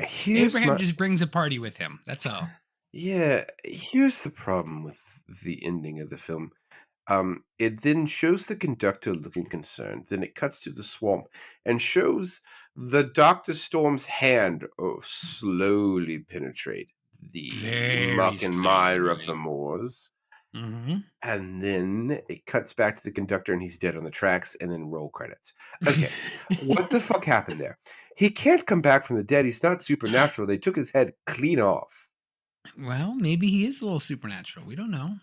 Here's Abraham my just brings a party with him. That's all. Yeah, here's the problem with the ending of the film. It then shows the conductor looking concerned. Then it cuts to the swamp and shows the Dr. Storm's hand slowly penetrate the Very muck and mire of slowly. the moors. Mm-hmm. And then it cuts back to the conductor and he's dead on the tracks, and then roll credits. Okay, what the fuck happened there? He can't come back from the dead. He's not supernatural. They took his head clean off. Well, maybe he is a little supernatural. We don't know.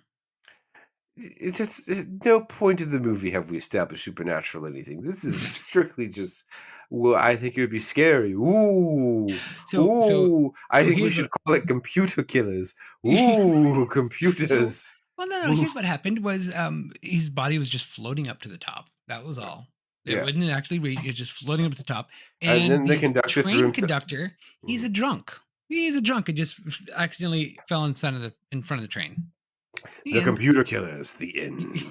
It's no point in the movie have we established supernatural anything. This is strictly just, well, I think it would be scary. Ooh, I think we here's should what- call it computer killers. Ooh, computers. Well, no. Here's what happened: was his body was just floating up to the top. That was all. It Yeah. wouldn't actually reach. It was just floating up to the top. And then the conductor threw train himself- conductor, he's a drunk. He's a drunk and just accidentally fell in front of the train. The computer killers. The end.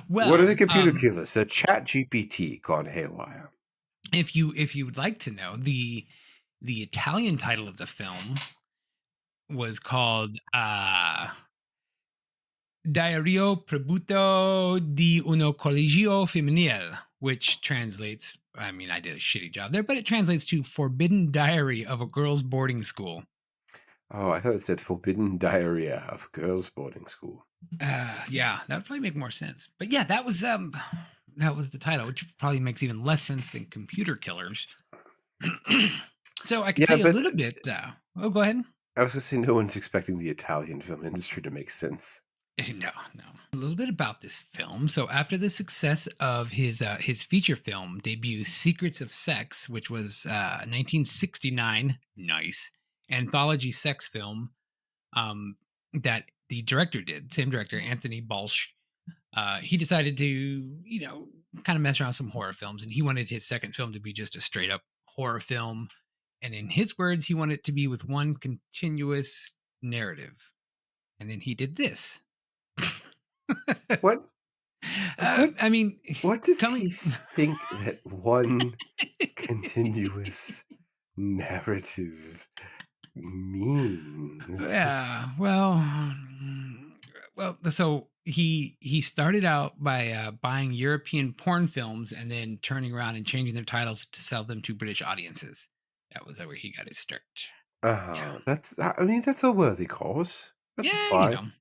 Well, What are the computer killers? A Chat GPT gone haywire. if you would like to know, the Italian title of the film was called Diario Prebuto di uno collegio femminile, which translates, I mean, I did a shitty job there, but it translates to Forbidden Diary of a Girls' Boarding School. Oh, I thought it said Forbidden Diarrhea of Girls' Boarding School. Yeah, that would probably make more sense. But yeah, that was the title, which probably makes even less sense than Computer Killers. So I can tell you a little bit. Go ahead. I was going to say, no one's expecting the Italian film industry to make sense. No. A little bit about this film. So after the success of his feature film debut, Secrets of Sex, which was 1969, nice anthology sex film that the director did, same director, Anthony Balch, he decided to, kind of mess around with some horror films, and he wanted his second film to be just a straight up horror film. And in his words, he wanted it to be with one continuous narrative. And then he did this. What? I mean, what does he think that one continuous narrative means? Yeah, well, so he started out by buying European porn films and then turning around and changing their titles to sell them to British audiences. That was where he got his start. Yeah. That's a worthy cause. That's fine.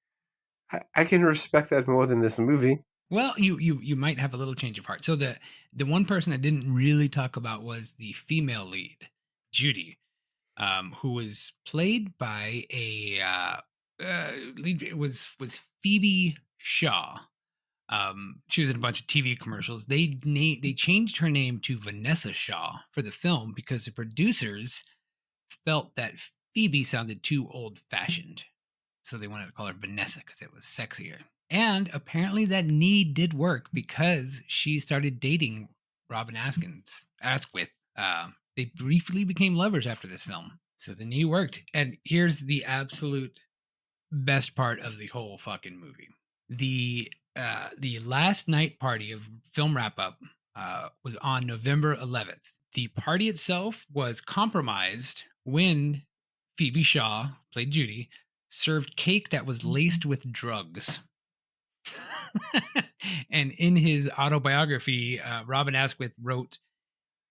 I can respect that more than this movie. Well, you might have a little change of heart. So the one person I didn't really talk about was the female lead, Judy, who was played by it was Phoebe Shaw. She was in a bunch of TV commercials. They changed her name to Vanessa Shaw for the film because the producers felt that Phoebe sounded too old-fashioned. So they wanted to call her Vanessa because it was sexier. And apparently that need did work because she started dating Robin Asquith. They briefly became lovers after this film. So the knee worked. And here's the absolute best part of the whole fucking movie. The last night party of film wrap-up was on November 11th. The party itself was compromised when Phoebe Shaw, played Judy, served cake that was laced with drugs. And in his autobiography, Robin Asquith wrote,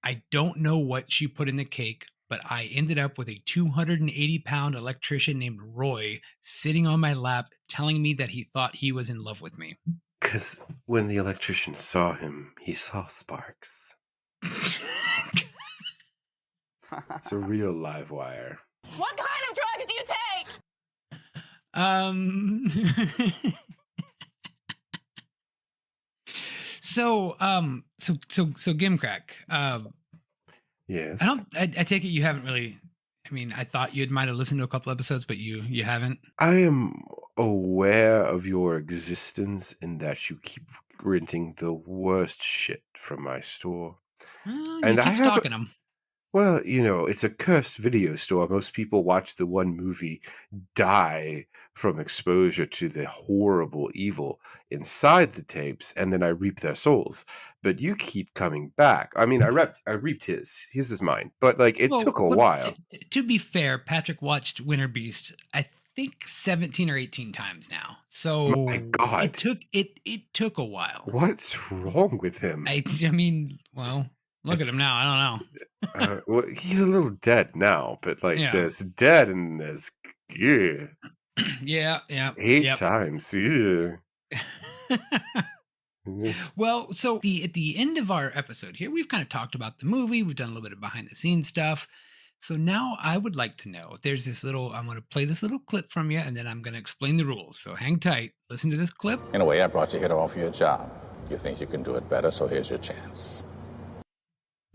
"I don't know what she put in the cake, but I ended up with a 280-pound electrician named Roy sitting on my lap telling me that he thought he was in love with me." Because when the electrician saw him, he saw sparks. It's a real live wire. What kind of drugs do you take? So Gimcrack. Yes. I take it you haven't really. I mean, I thought you might have listened to a couple episodes, but you haven't. I am aware of your existence in that you keep renting the worst shit from my store. You keep stalking them. Well, it's a cursed video store. Most people watch the one movie, die from exposure to the horrible evil inside the tapes, and then I reap their souls. But you keep coming back. I mean, I reaped his. His is mine. But like, it took a Well, while. to be fair, Patrick watched Winter Beast, I think 17 or 18 times now. So My God, it took a while. what's wrong with him? I mean, well, look at him It's now. I don't know. well, he's a little dead now, but like, Yeah. there's dead and there's yeah, Yeah, yeah, 8 times. Yeah. Well, so at the end of our episode here, we've kind of talked about the movie. We've done a little bit of behind the scenes stuff. So now I would like to know. There's this little. I'm going to play this little clip from you, and then I'm going to explain the rules. So hang tight. Listen to this clip. In a way, I brought you here to offer you a job. You think you can do it better, so here's your chance.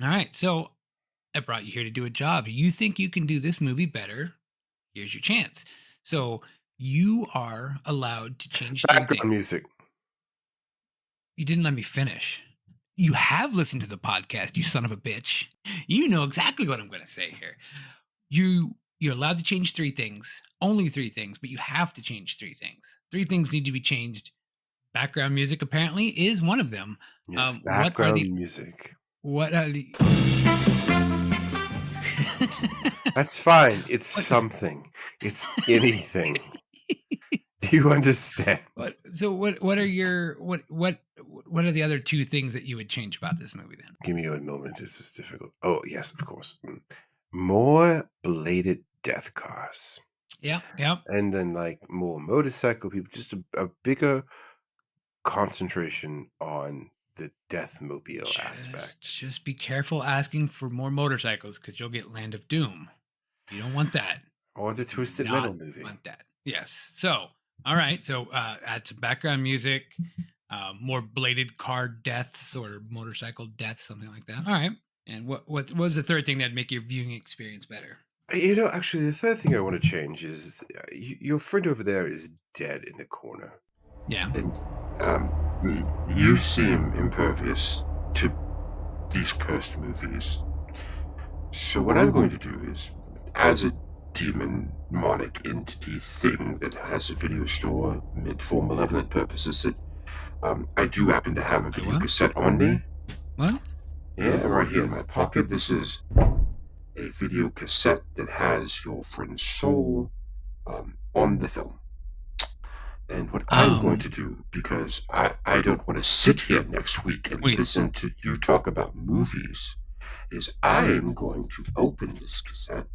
All right. So I brought you here to do a job. You think you can do this movie better? Here's your chance. So you are allowed to change three Background things. music. You didn't let me finish. You have listened to the podcast, you son of a bitch. You know exactly what I'm going to say here. You're allowed to change three things, only three things, but you have to change three things. Three things need to be changed. Background music apparently is one of them. Yes, What are background the music. what are the That's fine. It's something. It's anything. Do you understand? what are your what are the other two things that you would change about this movie then? Give me a moment. This is difficult. Oh, yes, of course. More bladed death cars. Yeah. And then like more motorcycle people, just a bigger concentration on the deathmobile aspect. Just be careful asking for more motorcycles because you'll get Land of Doom. You don't want that. Or the Twisted Not Metal movie. want that. Yes. So, all right. So, add some background music, more bladed car deaths or motorcycle deaths, something like that. All right. And what was the third thing that'd make your viewing experience better? Actually, the third thing I want to change is your friend over there is dead in the corner. Yeah. And you seem impervious to these cursed movies. So what I'm going to do is, as a demonic entity thing that has a video store meant for malevolent purposes, that I do happen to have a video cassette on me. What? Yeah, right here in my pocket. This is a video cassette that has your friend's soul on the film. And what I'm going to do, because I don't want to sit here next week and listen to you talk about movies, is I'm going to open this cassette.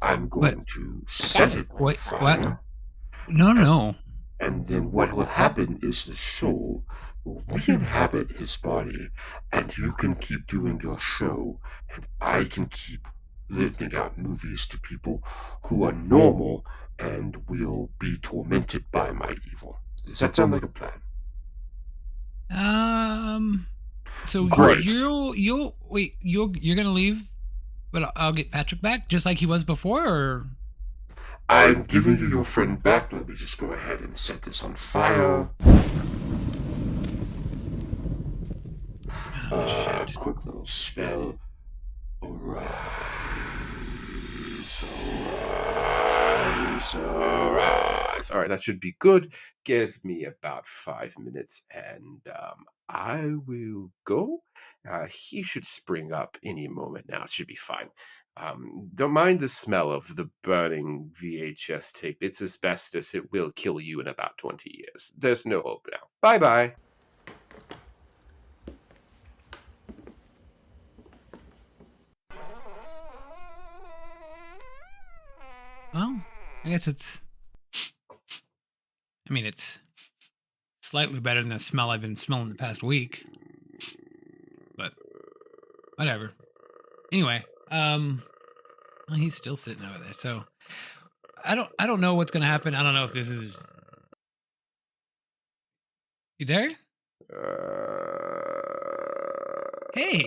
I'm going to set it on fire. No. And then what will happen is the soul will re-inhabit his body, and you can keep doing your show, and I can keep lending out movies to people who are normal and will be tormented by my evil. Does that sound like a plan? So Great. you're gonna leave, but I'll get Patrick back just like he was before, or I'm giving you your friend back. Let me just go ahead and set this on fire. shit. Quick little spell. Arise, arise, arise. All right, that should be good. Give me about 5 minutes and I will go. He should spring up any moment now. It should be fine. Don't mind the smell of the burning VHS tape. It's asbestos. It will kill you in about 20 years. There's no hope now. Bye-bye. Well, I guess it's slightly better than the smell I've been smelling the past week. But whatever. Anyway, well, he's still sitting over there. So I don't know what's gonna happen. I don't know if this is you there? Hey,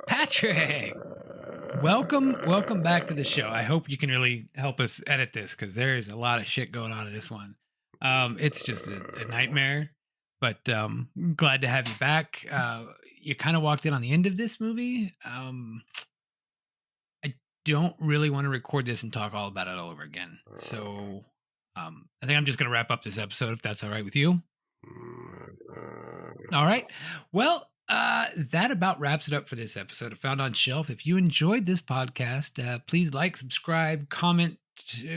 Patrick. Welcome back to the show. I hope you can really help us edit this because there is a lot of shit going on in this one. It's just a nightmare, but glad to have you back. You kind of walked in on the end of this movie. don't really want to record this and talk all about it all over again. So I think I'm just going to wrap up this episode if that's all right with you. All right. Well, that about wraps it up for this episode of Found on Shelf. If you enjoyed this podcast, please like, subscribe, comment,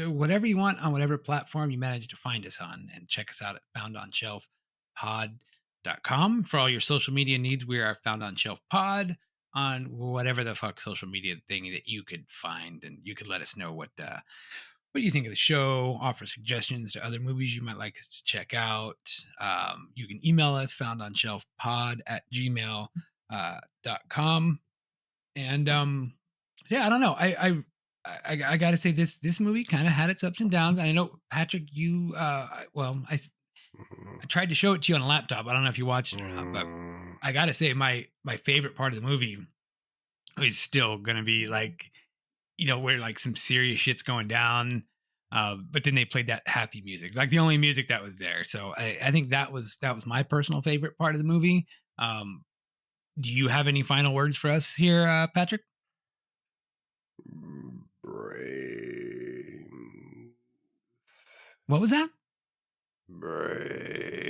whatever you want on whatever platform you manage to find us on, and check us out at foundonshelfpod.com. For all your social media needs, we are Found on Shelf Pod on whatever the fuck social media thing that you could find, and you could let us know what you think of the show, offer suggestions to other movies you might like us to check out. You can email us, foundonshelfpod@gmail.com. And yeah, I don't know. I gotta say this movie kind of had its ups and downs. And I know, Patrick, you I tried to show it to you on a laptop. I don't know if you watched it or not, but I gotta say my favorite part of the movie is still gonna be like, where like some serious shit's going down. But then they played that happy music, like the only music that was there. So I think that was my personal favorite part of the movie. Do you have any final words for us here, Patrick? Brains. What was that? Brains.